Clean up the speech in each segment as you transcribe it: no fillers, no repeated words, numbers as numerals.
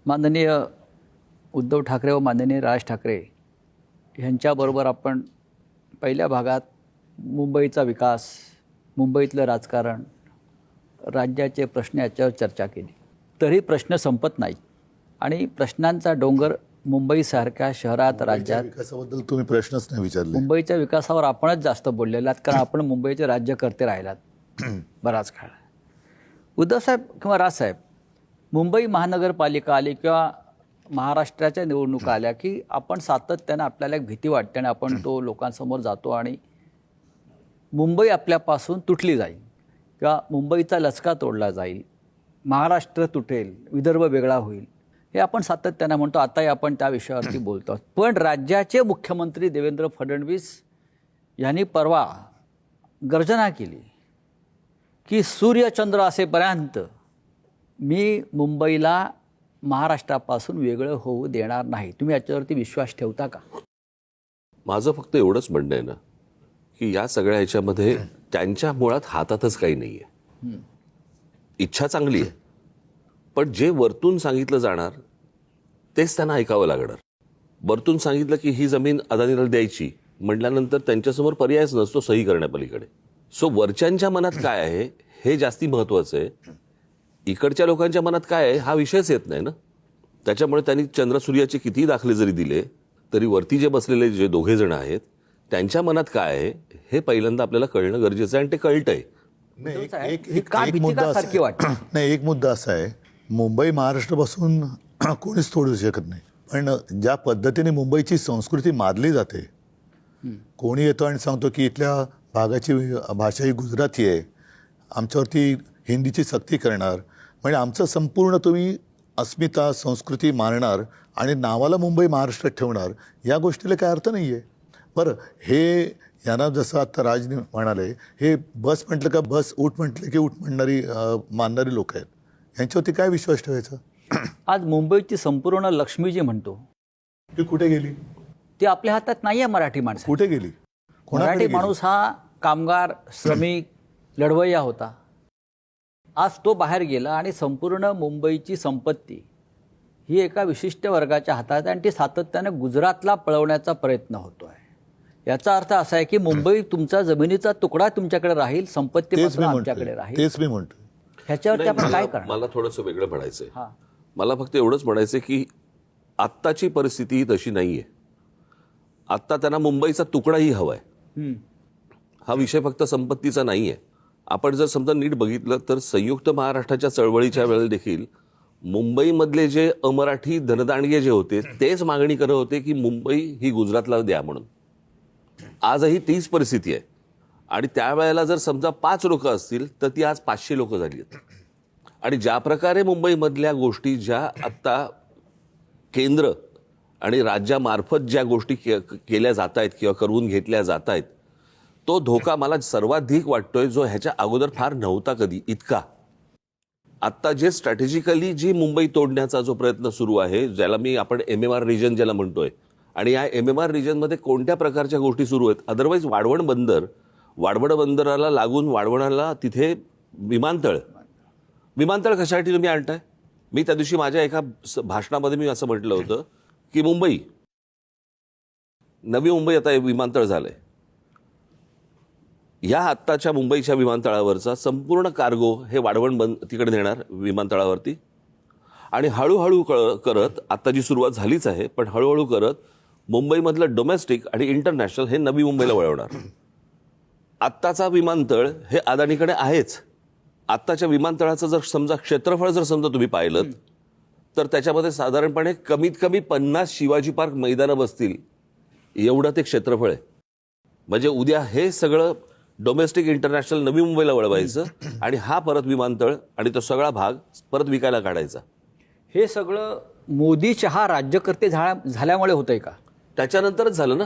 माननीय उद्धव ठाकरे व माननीय राज ठाकरे यांच्याबरोबर आपण पहिल्या भागात मुंबईचा विकास, मुंबईतलं राजकारण, राज्याचे प्रश्न याच्यावर चर्चा केली. तरी प्रश्न संपत नाही आणि प्रश्नांचा डोंगर मुंबईसारख्या शहरात, राज्यात. विकासाबद्दल तुम्ही प्रश्नच नाही विचारले. मुंबईच्या विकासावर आपणच जास्त बोललेला आहात, कारण आपण मुंबईचे राज्यकर्ते राहिलात बराच काळ. उद्धवसाहेब किंवा राजसाहेब, मुंबई महानगरपालिका आली किंवा महाराष्ट्राच्या निवडणुका आल्या की आपण सातत्यानं आपल्याला एक भीती वाटते आणि आपण तो लोकांसमोर जातो आणि मुंबई आपल्यापासून तुटली जाईल किंवा मुंबईचा लचका तोडला जाईल, महाराष्ट्र तुटेल, विदर्भ वेगळा होईल, हे आपण सातत्यानं म्हणतो. आताही आपण त्या विषयावरती बोलतो. पण राज्याचे मुख्यमंत्री देवेंद्र फडणवीस यांनी परवा गर्जना केली की सूर्यचंद्र असेपर्यंत मी मुंबईला महाराष्ट्रापासून वेगळं होऊ देणार नाही. तुम्ही याच्यावरती विश्वास ठेवता का? माझं फक्त एवढंच म्हणणं आहे ना की या सगळ्या ह्याच्यामध्ये त्यांच्या मुळात हातातच काही नाही आहे. इच्छा चांगली आहे, पण जे वरतून सांगितलं जाणार तेच त्यांना ऐकावं लागणार. वरतून सांगितलं की ही जमीन अदानीला द्यायची म्हटल्यानंतर त्यांच्यासमोर पर्यायच नसतो सही करण्यापलीकडे. सो वरच्यांच्या मनात काय आहे हे जास्ती महत्त्वाचं आहे. इकडच्या लोकांच्या मनात काय आहे हा विषयच येत नाही ना. त्याच्यामुळे त्यांनी चंद्रसूर्याचे कितीही दाखले जरी दिले तरी वरती जे बसलेले जे दोघे जण आहेत त्यांच्या मनात काय आहे हे पहिल्यांदा आपल्याला कळणं गरजेचं आहे आणि ते कळतंय. एक मुद्दा असा आहे, मुंबई महाराष्ट्रापासून कोणीच तोडू शकत नाही, पण ज्या पद्धतीने मुंबईची संस्कृती मानली जाते, कोणी येतो आणि सांगतो की इथल्या भागाची भाषा ही गुजराती आहे, आमच्यावरती हिंदीची सक्ती करणार, म्हणजे आमचं संपूर्ण तुम्ही अस्मिता संस्कृती मानणार आणि नावाला मुंबई महाराष्ट्रात ठेवणार, या गोष्टीला काय अर्थ नाही आहे. बरं, हे यांना जसं आता राज म्हणाले, हे बस म्हटलं का बस, उठ म्हटलं की उठ म्हणणारी मानणारी लोक आहेत, यांच्यावरती काय विश्वास ठेवायचा? आज मुंबईची संपूर्ण लक्ष्मी जी म्हणतो ती कुठे गेली? ती आपल्या हातात नाही आहे. मराठी माणसं कुठे गेली? मराठी माणूस हा कामगार, श्रमिक, लढवय्या होता. आज तो बाहेर गेला आणि संपूर्ण मुंबईची संपत्ती ही एका विशिष्ट वर्गाच्या हातात आहे आणि ती सातत्यानं गुजरातला पळवण्याचा प्रयत्न होतो आहे. याचा अर्थ असा आहे की मुंबई तुमचा जमिनीचा तुकडा तुमच्याकडे राहील, संपत्ती आमच्याकडे राहील. तेच मी म्हणतो. ह्याच्यावरती आपण काय करणार? मला थोडंसं वेगळं म्हणायचंय. मला फक्त एवढंच म्हणायचंय की आत्ताची परिस्थिती तशी नाहीये. आत्ता त्यांना मुंबईचा तुकडाही हवाय. हा विषय फक्त संपत्तीचा नाहीये. आपण जर समजा नीट बघितलं तर संयुक्त महाराष्ट्राच्या चळवळीच्या वेळेला देखील मुंबईमधले जे अमराठी धनदांडगे जे होते तेच मागणी करत होते की मुंबई ही गुजरातला द्या म्हणून. आजही तीच परिस्थिती आहे आणि त्यावेळेला जर समजा 5 लोक असतील तर ती आज 500 लोक झाली आहेत. आणि ज्या प्रकारे मुंबईमधल्या गोष्टी ज्या आत्ता केंद्र आणि राज्यामार्फत ज्या गोष्टी केल्या जात आहेत किंवा करून घेतल्या जात आहेत, तो धोका मला सर्वाधिक वाटतोय जो ह्याच्या अगोदर फार नव्हता कधी इतका. आत्ता जे स्ट्रॅटेजिकली जी मुंबई तोडण्याचा जो प्रयत्न सुरू आहे, ज्याला आपण MMR रिजन ज्याला म्हणतोय, आणि या MMR रिजनमध्ये कोणत्या प्रकारच्या गोष्टी सुरू आहेत. अदरवाईज वाढवण बंदराला लागून वाढवणाला तिथे विमानतळ कशासाठी तुम्ही आणताय? मी त्या दिवशी माझ्या एका भाषणामध्ये मी असं म्हटलं होतं की नवी मुंबई आता विमानतळ झालंय. या आत्ताच्या मुंबईच्या विमानतळावरचा संपूर्ण कार्गो हे तिकडे नेणार विमानतळावरती आणि हळूहळू करत, आता जी सुरुवात झालीच आहे पण हळूहळू करत मुंबईमधलं डोमेस्टिक आणि इंटरनॅशनल हे नवी मुंबईला वळवणार. आत्ताचा विमानतळ हे अदानीकडे आहेच. आत्ताच्या विमानतळाचं जर समजा क्षेत्रफळ जर समजा तुम्ही पाहिलं तर त्याच्यामध्ये साधारणपणे कमीत कमी 50 शिवाजी पार्क मैदानं बसतील एवढं ते क्षेत्रफळ आहे. म्हणजे उद्या हे सगळं डोमेस्टिक इंटरनॅशनल नवी मुंबईला वळवायचं आणि हा परत विमानतळ आणि तो सगळा भाग परत विकायला काढायचा. हे सगळं मोदी शहा राज्यकर्ते झाल्यामुळे होतंय का? त्याच्यानंतरच झालं ना.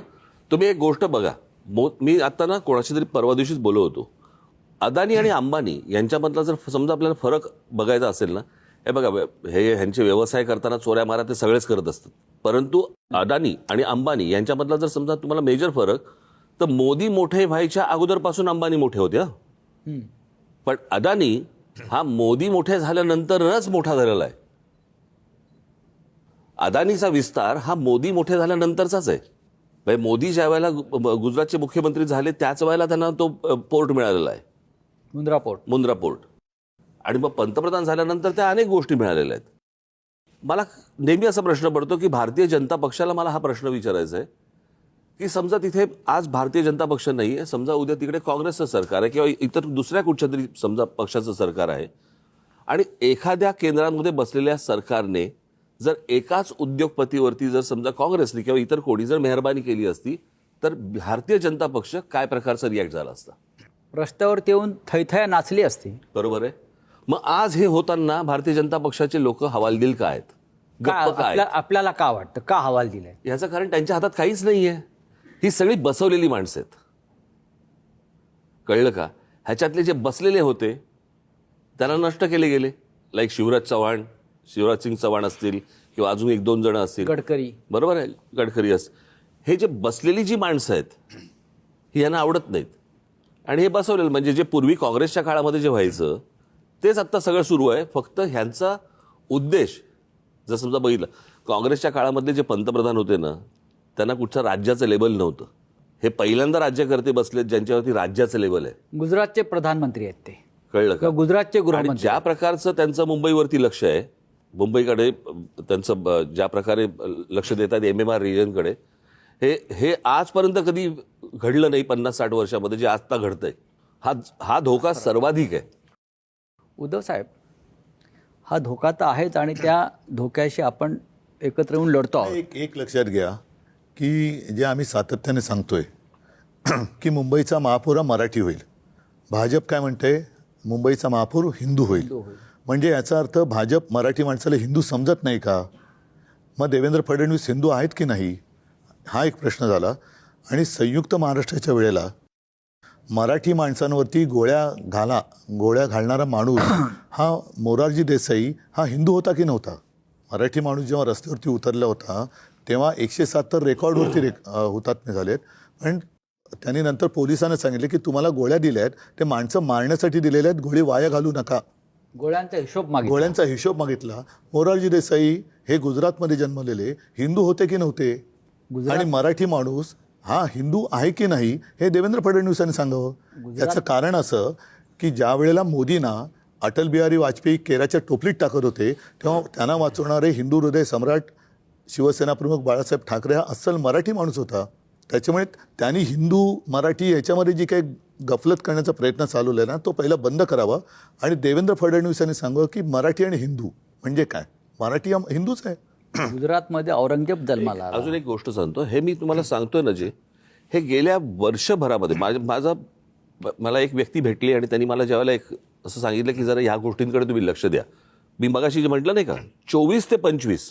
तुम्ही एक गोष्ट बघा, मी आता ना कोणाशी तरी परवा दिवशीच बोललो होतो, अदानी आणि अंबानी यांच्यामधला जर समजा आपल्याला फरक बघायचा असेल ना, हे बघा, हे ह्यांचे व्यवसाय करताना चोऱ्या मारा ते सगळेच करत असतात, परंतु अदानी आणि अंबानी यांच्यामधला जर समजा तुम्हाला मेजर फरक, तर मोदी मोठे व्हायच्या अगोदरपासून अंबानी मोठे होते. पण अदानी हा मोदी मोठे झाल्यानंतरच मोठा झालेला आहे. अदानीचा विस्तार हा मोदी मोठे झाल्यानंतरचाच आहे. म्हणजे मोदी ज्या वेळेला गुजरातचे मुख्यमंत्री झाले त्याच वेळेला त्यांना तो पोर्ट मिळालेला आहे, मुंद्रा पोर्ट. आणि मग पंतप्रधान झाल्यानंतर त्या अनेक गोष्टी मिळालेल्या आहेत. मला नेहमी असा प्रश्न पडतो की भारतीय जनता पक्षाला मला हा प्रश्न विचारायचा आहे की समजा तिथे आज भारतीय जनता पक्ष नाही आहे, समजा उद्या तिकडे काँग्रेसचं सरकार आहे किंवा इतर दुसऱ्या कुठच्या तरी समजा पक्षाचं सरकार आहे, आणि एखाद्या केंद्रांमध्ये बसलेल्या सरकारने जर एकाच उद्योगपतीवरती जर समजा काँग्रेसने किंवा इतर कोणी जर मेहरबानी केली असती तर भारतीय जनता पक्ष काय प्रकारचा रिॲक्ट झाला असता? रस्त्यावरती येऊन थैथया नाचली असती. बरोबर आहे. मग आज हे होताना भारतीय जनता पक्षाचे लोक हवालदिल का आहेत, गप्प का आहेत? आपल्याला का वाटतं का हवाल दिलाय? याचं कारण त्यांच्या हातात काहीच नाहीये. ही सगळी बसवलेली माणसं आहेत. कळलं का? ह्याच्यातले जे बसलेले होते त्यांना नष्ट केले गेले. लाईक शिवराज सिंग चव्हाण असतील किंवा अजून 1-2 जण असतील, गडकरी, बरोबर आहे, गडकरी असतील. हे जे बसलेली जी माणसं आहेत ही यांना आवडत नाहीत. आणि हे बसवलेलं म्हणजे जे पूर्वी काँग्रेसच्या काळामध्ये जे व्हायचं तेच आत्ता सगळं सुरू आहे. फक्त ह्यांचा उद्देश जर समजा बघितलं, काँग्रेसच्या काळामधले जे पंतप्रधान होते ना त्यांना कुठचं राज्याचं लेबल नव्हतं. हे पहिल्यांदा राज्यकर्ते बसलेत ज्यांच्यावरती राज्याचं लेबल आहे. गुजरातचे प्रधानमंत्री आहेत ते, कळलं का? गुजरातचे आणि गृहमंत्री. ज्या प्रकारचं त्यांचं मुंबईवरती लक्ष आहे, मुंबईकडे त्यांचं ज्या प्रकारे लक्ष देतात MMR रिजनकडे, हे आजपर्यंत कधी घडलं नाही 50-60 वर्षामध्ये जे आत्ता घडतंय. हा धोका सर्वाधिक आहे. उद्धव साहेब, हा धोका तर आहेच आणि त्या धोक्याशी आपण एकत्र येऊन लढतो आहोत. एक लक्षात घ्या की जे आम्ही सातत्याने सांगतोय की मुंबईचा महापौर हा मराठी होईल. भाजप काय म्हणते? मुंबईचा महापौर हिंदू होईल. म्हणजे याचा अर्थ भाजप मराठी माणसाला हिंदू समजत नाही का? मग देवेंद्र फडणवीस हिंदू आहेत की नाही, हा एक प्रश्न झाला. आणि संयुक्त महाराष्ट्राच्या वेळेला मराठी माणसांवरती गोळ्या घालणारा माणूस हा मोरारजी देसाई हा हिंदू होता की नव्हता? मराठी माणूस जेव्हा रस्त्यावरती उतरला होता तेव्हा 107 रेकॉर्डवरती हुतात्मे झालेत. पण त्यांनी नंतर पोलिसांना सांगितले की तुम्हाला गोळ्या दिल्या आहेत ते माणसं मारण्यासाठी दिलेल्या आहेत, गोळी वाया घालू नका. गोळ्यांचा हिशोब मागितला. मोरारजी देसाई हे गुजरातमध्ये जन्मलेले हिंदू होते की नव्हते? आणि मराठी माणूस हा हिंदू आहे की नाही हे देवेंद्र फडणवीसांनी सांगावं. याचं कारण असं की ज्या वेळेला मोदींना अटल बिहारी वाजपेयी केराच्या टोपलीत टाकत होते तेव्हा त्यांना वाचवणारे हिंदू हृदय सम्राट शिवसेना प्रमुख बाळासाहेब ठाकरे हा अस्सल मराठी माणूस होता. त्याच्यामुळे त्यांनी हिंदू मराठी याच्यामध्ये जी काही गफलत करण्याचा प्रयत्न चालवला ना तो पहिला बंद करावा. आणि देवेंद्र फडणवीसांनी सांगावं की मराठी आणि हिंदू म्हणजे काय? मराठी हा हिंदूच आहे. गुजरातमध्ये औरंगजेब जन्माला आला. अजून एक गोष्ट सांगतो, हे मी तुम्हाला सांगतोय ना, जे हे गेल्या वर्षभरामध्ये मला एक व्यक्ती भेटली आणि त्यांनी मला ज्यावेळेला एक असं सांगितलं की जरा ह्या गोष्टींकडे तुम्ही लक्ष द्या. मी मगाशी जे म्हटलं नाही का 24 ते 25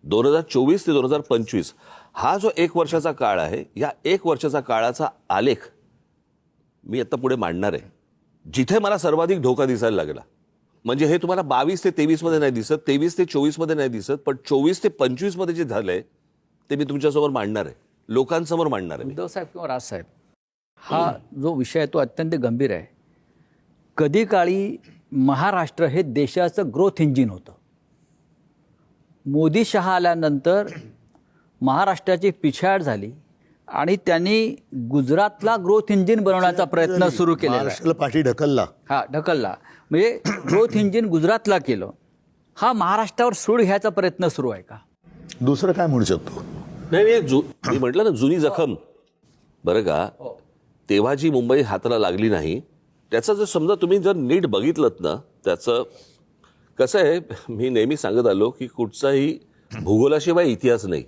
2024 ते 2025 हा जो 1 वर्षाचा काळ आहे, या 1 वर्षाचा काळाचा आलेख मी आता पुढे मांडणार आहे. जिथे मला सर्वाधिक धोका दिसायला लागला म्हणजे हे तुम्हाला 22 ते 23 मध्ये नाही दिसत, 23 ते 24 मध्ये नाही दिसत, पण 24 ते 25 मध्ये जे झालंय ते मी तुमच्यासमोर मांडणार आहे, लोकांसमोर मांडणार आहे. उद्धव साहेब किंवा राजसाहेब, हा जो विषय आहे तो अत्यंत गंभीर आहे. कधी काळी महाराष्ट्र हे देशाचं ग्रोथ इंजिन होतं. मोदी शहा आल्यानंतर महाराष्ट्राची पिछाड झाली आणि त्यांनी गुजरातला ग्रोथ इंजिन बनवण्याचा प्रयत्न सुरू केला. महाराष्ट्राला पाठी ढकलला. ढकलला म्हणजे ग्रोथ इंजिन गुजरातला केलं. हा महाराष्ट्रावर सूड घ्यायचा प्रयत्न सुरू आहे का? दुसरं काय म्हणू शकतो? नाही मी म्हटलं ना, जुनी जखम. बरं का, तेव्हा जी मुंबई हाताला लागली नाही त्याचं जर समजा तुम्ही जर नीट बघितलं ना, त्याचं कसं आहे, मी नेहमी सांगत आलो की कुठचाही भूगोलाशिवाय इतिहास नाही.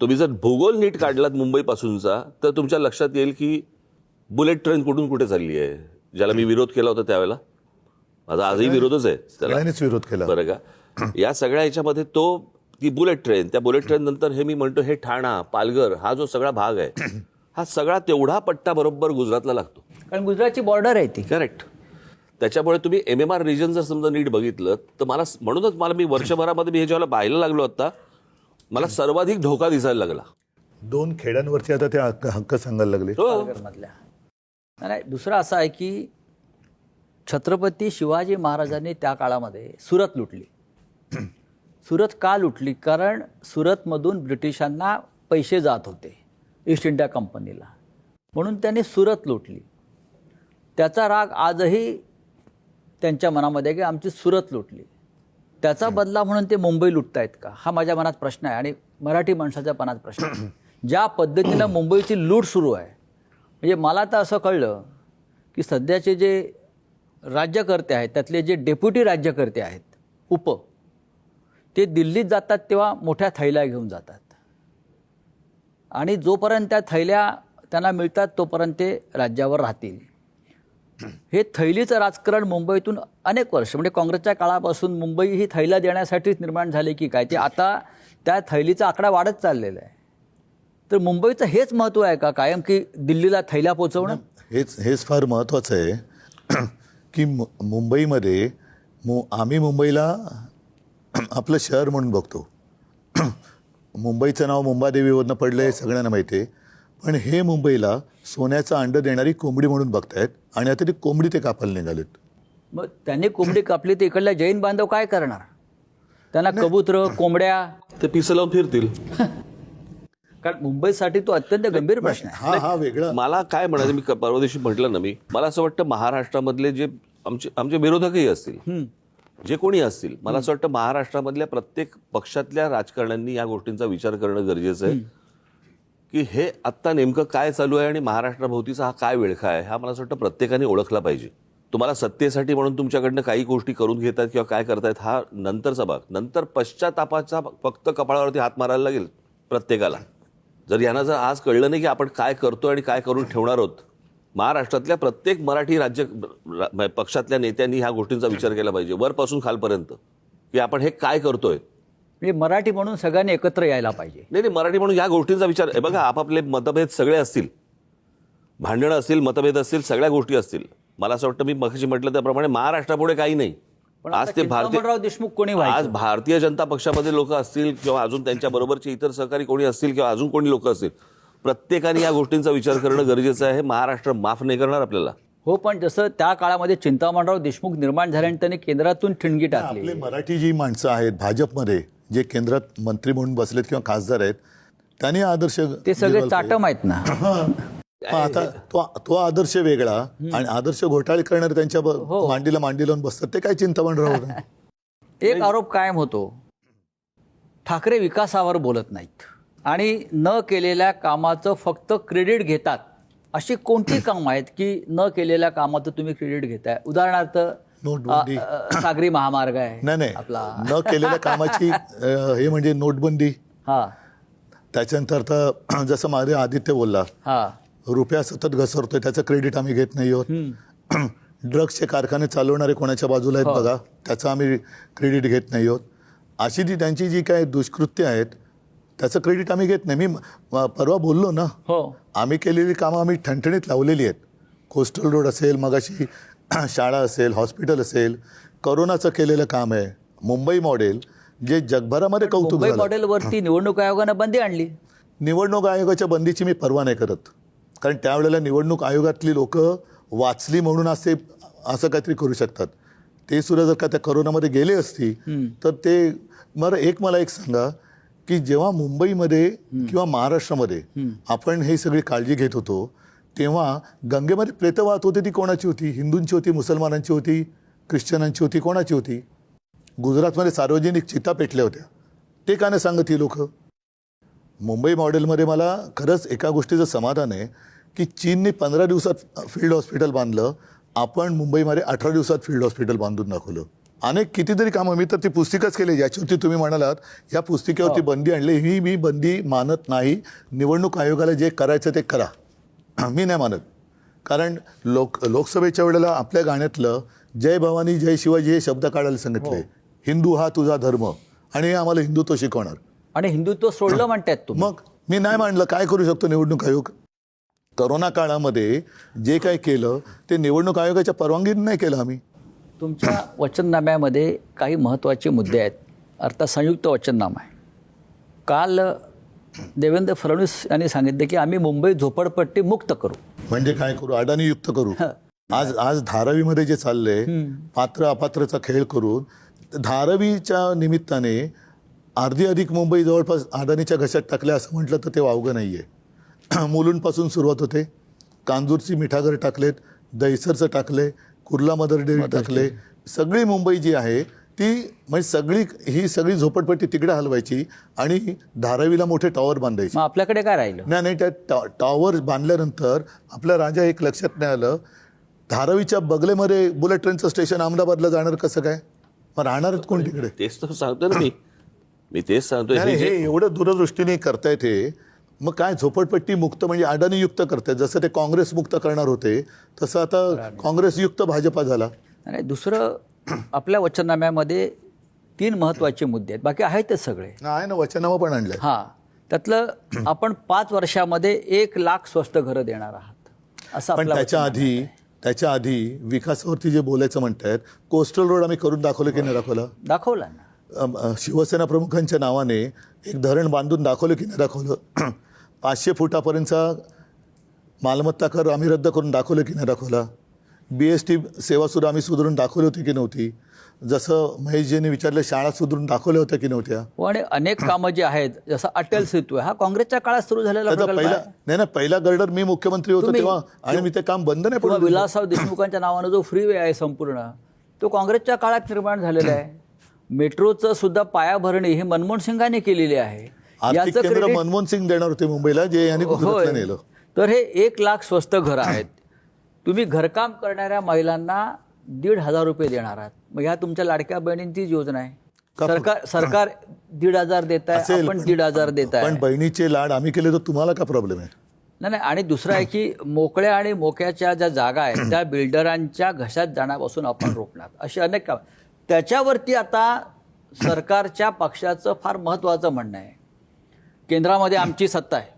तुम्ही जर भूगोल नीट काढलात मुंबईपासूनचा तर तुमच्या लक्षात येईल की बुलेट ट्रेन कुठून कुठे चालली आहे, ज्याला मी विरोध केला होता त्यावेळेला. माझा आजही विरोधच आहे त्याला, विरोध केला. बरं का, या सगळ्या ह्याच्यामध्ये ती बुलेट ट्रेन, त्या बुलेट ट्रेन नंतर हे मी म्हणतो हे ठाणा पालघर हा जो सगळा भाग आहे हा सगळा तेवढा पट्टा बरोबर गुजरातला लागतो, कारण गुजरातची बॉर्डर आहे ती. करेक्ट. त्याच्यामुळे तुम्ही MMR रिजन जर समजा नीट बघितलं तर म्हणूनच मी वर्षभरामध्ये मी हे जेव्हा पाहायला लागलो आता मला सर्वाधिक धोका दिसायला लागला. 2 खेड्यांवरती आता ते हक्क सांगायला लागले. पालघरमधल्या. नाही, दुसरं असं आहे की छत्रपती शिवाजी महाराजांनी त्या काळामध्ये सुरत लुटली. सुरत का लुटली? कारण सुरतमधून ब्रिटिशांना पैसे जात होते ईस्ट इंडिया कंपनीला, म्हणून त्यांनी सुरत लुटली. त्याचा राग आजही त्यांच्या मनामध्ये आहे की आमची सुरत लुटली. त्याचा बदला म्हणून ते मुंबई लुटतायत का, हा माझ्या मनात प्रश्न आहे आणि मराठी माणसाच्या मनात प्रश्न आहे. ज्या पद्धतीनं मुंबईची लूट सुरू आहे, म्हणजे मला तर असं कळलं की सध्याचे जे राज्यकर्ते आहेत त्यातले जे डेप्युटी राज्यकर्ते आहेत उप, ते दिल्लीत जातात तेव्हा मोठ्या थैल्या घेऊन जातात आणि जोपर्यंत त्या थैल्या त्यांना मिळतात तोपर्यंत ते राज्यावर राहतील. हे थैलीचं राजकारण मुंबईतून अनेक वर्ष, म्हणजे काँग्रेसच्या काळापासून मुंबई ही थैल्या देण्यासाठीच निर्माण झाली की काय, ते आता त्या थैलीचा आकडा वाढत चाललेला आहे. तर मुंबईचं हेच महत्त्व आहे का कायम की दिल्लीला थैल्या पोचवणं? हेच फार महत्त्वाचं आहे की मुंबईमध्ये आम्ही मुंबईला आपलं शहर म्हणून बघतो. मुंबईचं नाव मुंबादेवीवरनं पडलं हे सगळ्यांना माहिती आहे, पण हे मुंबईला सोन्याचं अंड देणारी कोंबडी म्हणून बघतायत आणि आता ती कोंबडी ते कापायला निघालेत. मग त्यांनी कोंबडी कापली तर इकडल्या जैन बांधव काय करणार? त्यांना कबूतर, कोंबड्या ते पिसं लावून फिरतील. कारण मुंबईसाठी तो अत्यंत गंभीर प्रश्न आहे. हा वेगळा. मला काय म्हणायचं, मी परवा दिवशी म्हटलं ना, मला असं वाटतं महाराष्ट्रामधले जे आमचे विरोधकही असतील, जे कोणी असतील, मला असं वाटतं महाराष्ट्रामधल्या प्रत्येक पक्षातल्या राजकारण्यांनी या गोष्टींचा विचार करणं गरजेचं आहे की हे आत्ता नेमकं काय चालू आहे आणि महाराष्ट्राभोवतीचा हा काय विळखा आहे, हा मला असं वाटतं प्रत्येकाने ओळखला पाहिजे. तुम्हाला सत्तेसाठी म्हणून तुमच्याकडनं काही गोष्टी करून घेतात किंवा काय करतायत हा नंतरचा भाग. नंतर पश्चातापाचा फक्त कपाळावरती हात मारायला लागेल प्रत्येकाला. जर यांना जर आज कळलं नाही की आपण काय करतो आणि काय करून ठेवणार आहोत, महाराष्ट्रातल्या प्रत्येक मराठी पक्षातल्या नेत्यांनी ह्या गोष्टींचा विचार केला पाहिजे वरपासून खालपर्यंत की आपण हे काय करतोय. म्हणजे मराठी म्हणून सगळ्यांनी एकत्र यायला पाहिजे. नाही, मराठी म्हणून या गोष्टींचा विचार आहे. बघा, आपापले मतभेद सगळे असतील, भांडणं असतील, मतभेद असतील, सगळ्या गोष्टी असतील. मला असं वाटतं, मी मगाशी म्हटलं त्याप्रमाणे महाराष्ट्रापुढे काही नाही. पण आज ते चिंतामणराव देशमुख कोणी आज व्हायचं? भारतीय जनता पक्षामध्ये लोक असतील किंवा अजून त्यांच्या बरोबरचे इतर सहकारी कोणी असतील किंवा अजून कोणी लोक असतील, प्रत्येकाने या गोष्टींचा विचार करणं गरजेचं आहे. महाराष्ट्र माफ नाही करणार आपल्याला. हो, पण जसं त्या काळामध्ये चिंतामणराव देशमुख निर्माण झाल्याने त्यांनी केंद्रातून ठिणगी टाकली. आपले मराठी जी माणसं आहेत भाजपमध्ये, जे केंद्रात मंत्री म्हणून बसलेत किंवा खासदार आहेत, त्यांनी आदर्श ते सगळे चाटम आहेत ना. आता तो आदर्श वेगळा आणि आदर्श घोटाळे करणारे त्यांच्या मांडीला मांडी लावून बसतात, ते काय चिंतामणराव. एक आरोप कायम होतो, ठाकरे विकासावर बोलत नाहीत आणि न केलेल्या कामाचं फक्त क्रेडिट घेतात. अशी कोणती कामं आहेत की न केलेल्या कामाचं तुम्ही क्रेडिट घेताय? उदाहरणार्थ नोटबंदी, सागरी महामार्ग आहे नाही आपला, न केलेल्या कामाची हे म्हणजे नोटबंदी. हा, त्याच्यानंतर तर जसं माझे आदित्य बोलला, हा, रुपया सतत घसरतोय, त्याचं क्रेडिट आम्ही घेत नाही आहोत. ड्रग्सचे कारखाने चालवणारे कोणाच्या बाजूला आहेत बघा, त्याचं आम्ही क्रेडिट घेत नाही आहोत. अशी ती त्यांची जी काय दुष्कृत्य आहेत त्याचं क्रेडिट आम्ही घेत नाही. मी परवा बोललो ना, हो, आम्ही केलेली कामं आम्ही ठणठणीत लावलेली आहेत. कोस्टल रोड असेल, मगाशी शाळा असेल, हॉस्पिटल असेल, करोनाचं केलेलं काम आहे. मुंबई मॉडेल जे जगभरामध्ये कौतुक मुंबई झालं. मॉडेलवरती निवडणूक आयोगानं बंदी आणली. निवडणूक आयोगाच्या बंदीची मी पर्वा नाही करत, कारण त्यावेळेला निवडणूक आयोगातली लोक वाचली म्हणून असं काहीतरी करू शकतात. ते सुद्धा जर का त्या करोनामध्ये गेले असती तर ते मला एक सांगा की जेव्हा मुंबईमध्ये किंवा महाराष्ट्रामध्ये आपण हे सगळी काळजी घेत होतो तेव्हा गंगेमध्ये प्रेतं वाहत होती, ती कोणाची होती? हिंदूंची होती, मुसलमानांची होती, ख्रिश्चनांची होती, कोणाची होती? गुजरातमध्ये सार्वजनिक चिता पेटल्या होत्या, ते का नाही सांगत ही लोक? मुंबई मॉडेलमध्ये मला खरंच एका गोष्टीचं समाधान आहे की चीनने 15 दिवसात फील्ड हॉस्पिटल बांधलं, आपण मुंबईमध्ये 18 दिवसात फील्ड हॉस्पिटल बांधून दाखवलं. अनेक कितीतरी कामं, मी तर ती पुस्तिकाच केली ज्याच्यावरती तुम्ही म्हणालात या पुस्तिकेवरती बंदी आणली. ही मी बंदी मानत नाही. निवडणूक आयोगाला जे करायचं ते करा, मी नाही मानत. कारण लोकसभेच्या वेळेला आपल्या गाण्यातलं जय भवानी जय शिवाजी हे शब्द काढायला सांगितले. हिंदू हा तुझा धर्म, आणि हे आम्हाला हिंदुत्व शिकवणार आणि हिंदुत्व सोडलं म्हणतात तुम्ही. मग मी नाही मांडलं, काय करू शकतो निवडणूक आयोग? करोना काळामध्ये जे काय केलं ते निवडणूक आयोगाच्या परवानगीने नाही केलं आम्ही. तुमच्या वचननाम्यामध्ये काही महत्त्वाचे मुद्दे आहेत, अर्थात संयुक्त वचननामा आहे. काल देवेंद्र फडणवीस यांनी सांगितले की आम्ही मुंबई झोपडपट्टी मुक्त करू. म्हणजे काय करू? अडाणी युक्त करू. आज धारावीमध्ये जे चाललंय, पात्र अपात्रचा खेळ करून धारावीच्या निमित्ताने अर्धी अधिक मुंबई जवळपास अदानीच्या घशात टाकल्या असं म्हटलं तर ते वावगं नाही आहे. मुलुंडपासून सुरुवात होते, कांजूरची मिठागर टाकलेत, दहिसरचं टाकले, कुर्ला मदर डेअरी टाकले. सगळी मुंबई जी आहे ती म्हणजे ही सगळी झोपडपट्टी तिकडे हलवायची आणि धारावीला मोठे टॉवर बांधायचे. मग आपल्याकडे काय राहिलं? नाही त्या टॉवर बांधल्यानंतर आपल्या राजा एक लक्षात नाही आलं, धारावीच्या बगलेमध्ये बुलेट ट्रेनचं स्टेशन अहमदाबादला जाणार कसं काय? मग राहणार आहेत कोण तिकडे? तेच तर सांगतो ना मी तेच सांगतोय. नाही, हे एवढं दूरदृष्टीने करतायत हे. मग काय झोपडपट्टी मुक्त म्हणजे अडाणी युक्त करतायत. जसं ते काँग्रेस मुक्त करणार होते तसं आता काँग्रेस युक्त भाजपा झाला. आणि दुसरं, आपल्या वचननाम्यामध्ये 3 महत्त्वाचे मुद्दे आहेत, बाकी आहेतच सगळे. आहे ना, वचनामा पण आणलंय. हां, त्यातलं आपण 5 वर्षामध्ये 1 लाख स्वस्त घरं देणार आहात असं पण आपलं त्याच्या आधी विकासावरती जे बोलायचं म्हणतायत, कोस्टल रोड आम्ही करून दाखवलं की नाही दाखवलं? दाखवला ना. शिवसेना प्रमुखांच्या नावाने एक धरण बांधून दाखवलं की नाही दाखवलं? 500 फुटापर्यंतचा मालमत्ता कर आम्ही रद्द करून दाखवलं की नाही दाखवला? BST सेवासुद्धा आम्ही सुधारून दाखवली होती की नव्हती? जसं महेशजींनी विचारलं, शाळा सुधारून दाखवल्या होत्या की नव्हत्या? आणि अनेक कामं जी आहेत, जसं अटल सेतू आहे, हा काँग्रेसच्या काळात सुरू झालेला प्रकल्प आहे. पहिला गर्डर मी मुख्यमंत्री होतो तेव्हा, आणि मी ते काम बंद नाही पुन्हा पडलं. विलासराव देशमुखांच्या नावानं जो फ्रीवे आहे संपूर्ण, तो काँग्रेसच्या काळात निर्माण झालेला आहे. मेट्रोचं सुद्धा पायाभरणी ही मनमोहन सिंगांनी केलेली आहे. आर्थिक केंद्र मनमोहन सिंग देणार होते मुंबईला, जे यांनी गुजरातला नेलं. तर हे 1 लाख स्वस्त घरं आहेत. तुम्ही घरकाम करणाऱ्या महिलांना 1,500 रुपये देणार आहात. मग ह्या तुमच्या लाडक्या बहिणींचीच योजना आहे. सरकार 1,500 देत आहे, आपण 1,500 देत आहे. पण बहिणीचे लाड आम्ही केले तर तुम्हाला काय प्रॉब्लेम आहे? नाही. आणि दुसरं आहे की मोकळ्या आणि मोक्याच्या ज्या जागा आहेत त्या बिल्डरांच्या घशात जाण्यापासून आपण रोखणार, अशी अनेक काम. त्याच्यावरती आता सरकारच्या पक्षाचं फार महत्त्वाचं म्हणणं आहे, केंद्रामध्ये आमची सत्ता आहे,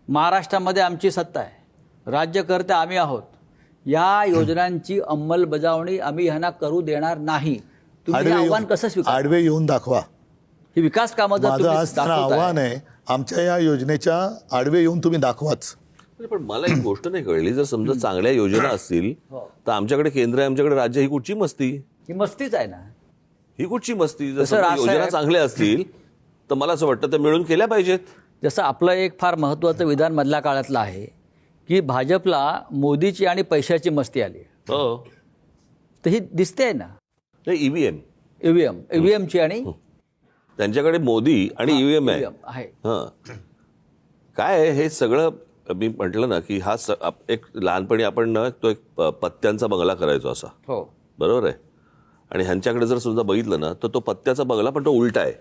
महाराष्ट्रामध्ये आमची सत्ता आहे, राज्यकर्ते आम्ही आहोत, या योजनांची अंमलबजावणी आम्ही ह्यांना करू देणार नाही. तुम्ही आव्हान कसं स्वीकार? आडवे येऊन दाखवा. ही विकास कामं जर माझं आज त्यांना आव्हान आहे, आमच्या या योजनेच्या आडवे येऊन तुम्ही दाखवाच. पण मला एक गोष्ट नाही कळली, जर समजा चांगल्या योजना असतील तर आमच्याकडे केंद्र आहे, आमच्याकडे राज्य, ही कुठची मस्ती? ही मस्तीच आहे ना. ही कुठची मस्ती? जर योजना चांगल्या असतील तर मला असं वाटतं त्या मिळून केल्या पाहिजेत. जसं आपलं एक फार महत्त्वाचं विधान मधल्या काळातलं आहे की भाजपला मोदीची आणि पैशाची मस्ती आली. हो, तर ही दिसते ना. नाही, ईव्हीएमची आणि त्यांच्याकडे मोदी आणि ईव्हीएम आहे. काय आहे हे सगळं? मी म्हटलं ना की हा एक लहानपणी आपण ना तो एक पत्त्यांचा बंगला करायचो असा. हो, बरोबर आहे. आणि ह्यांच्याकडे जर सुद्धा बघितलं ना तर तो पत्त्याचा बंगला, पण तो उलटा आहे.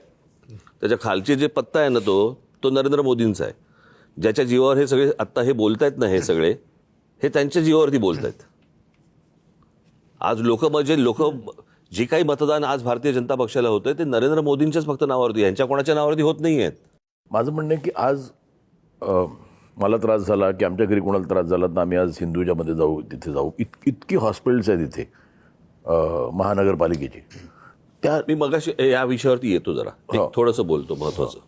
त्याच्या खालचे जे पत्ता आहे ना तो नरेंद्र मोदींचा आहे. ज्याच्या जीवावर हे सगळे आत्ता हे बोलतायत ना, हे सगळे हे त्यांच्या जीवावरती बोलतायत. आज लोक जे काही मतदान आज भारतीय जनता पक्षाला होतंय ते नरेंद्र मोदींच्याच फक्त नावावरती, यांच्या कोणाच्या नावावरती होत नाही आहेत. माझं म्हणणं आहे की आज मला त्रास झाला की आमच्या घरी कोणाला त्रास झाला तर आम्ही आज हिंदूजामध्ये जाऊ, तिथे जाऊ. इतकी हॉस्पिटल्स आहेत तिथे महानगरपालिकेची. त्या मी मगाशी या विषयावरती येतो, जरा थोडंसं बोलतो. महत्वाचं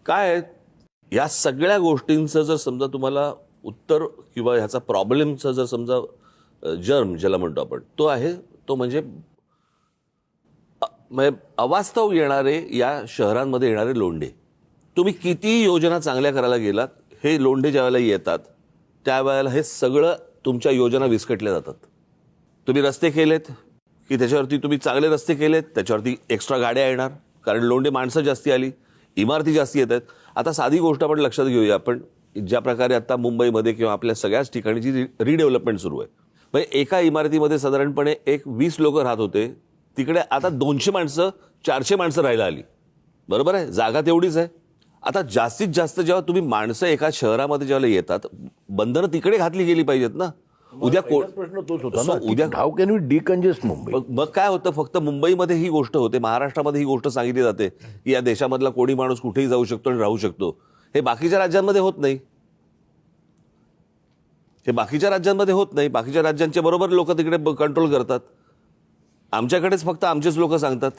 काय आहे, या सगळ्या गोष्टींचं जर समजा तुम्हाला उत्तर किंवा ह्याचा प्रॉब्लेमचा जर समजा जर्म ज्याला म्हणतो आपण, तो आहे तो म्हणजे अवास्तव येणारे या शहरांमध्ये येणारे लोंढे. तुम्ही किती योजना चांगल्या करायला गेलात, हे लोंढे ज्या वेळेला येतात त्यावेळेला हे सगळं तुमच्या योजना विस्कटल्या जातात. तुम्ही रस्ते केलेत की त्याच्यावरती तुम्ही चांगले रस्ते केलेत, त्याच्यावरती एक्स्ट्रा गाड्या येणार, कारण लोंढे माणसं जास्ती आली, इमारती जास्ती येत आहेत. आता साधी गोष्ट आपण लक्षात घेऊया, आपण ज्या प्रकारे आता मुंबईमध्ये किंवा आपल्या सगळ्याच ठिकाणी जी रिडेव्हलपमेंट सुरू आहे, म्हणजे एका इमारतीमध्ये साधारणपणे 20 लोक राहत होते, तिकडे आता 200 माणसं 400 माणसं राहायला आली. बरोबर आहे, जागा तेवढीच आहे. आता जास्तीत जास्त जेव्हा तुम्ही माणसं एका शहरामध्ये जेव्हा येतात, बंधनं तिकडे घातली गेली पाहिजेत ना. उद्या प्रश्न तोच होता ना, उद्या how can we decongest Mumbai? मग काय होतं, फक्त मुंबईमध्ये ही गोष्ट होते, महाराष्ट्रामध्ये ही गोष्ट सांगितली जाते की या देशामधला कोणी माणूस कुठेही जाऊ शकतो आणि राहू शकतो. हे बाकीच्या राज्यांमध्ये होत नाही. बाकीच्या राज्यांच्या बरोबर लोक तिकडे कंट्रोल करतात. आमच्याकडेच फक्त आमचेच लोक सांगतात.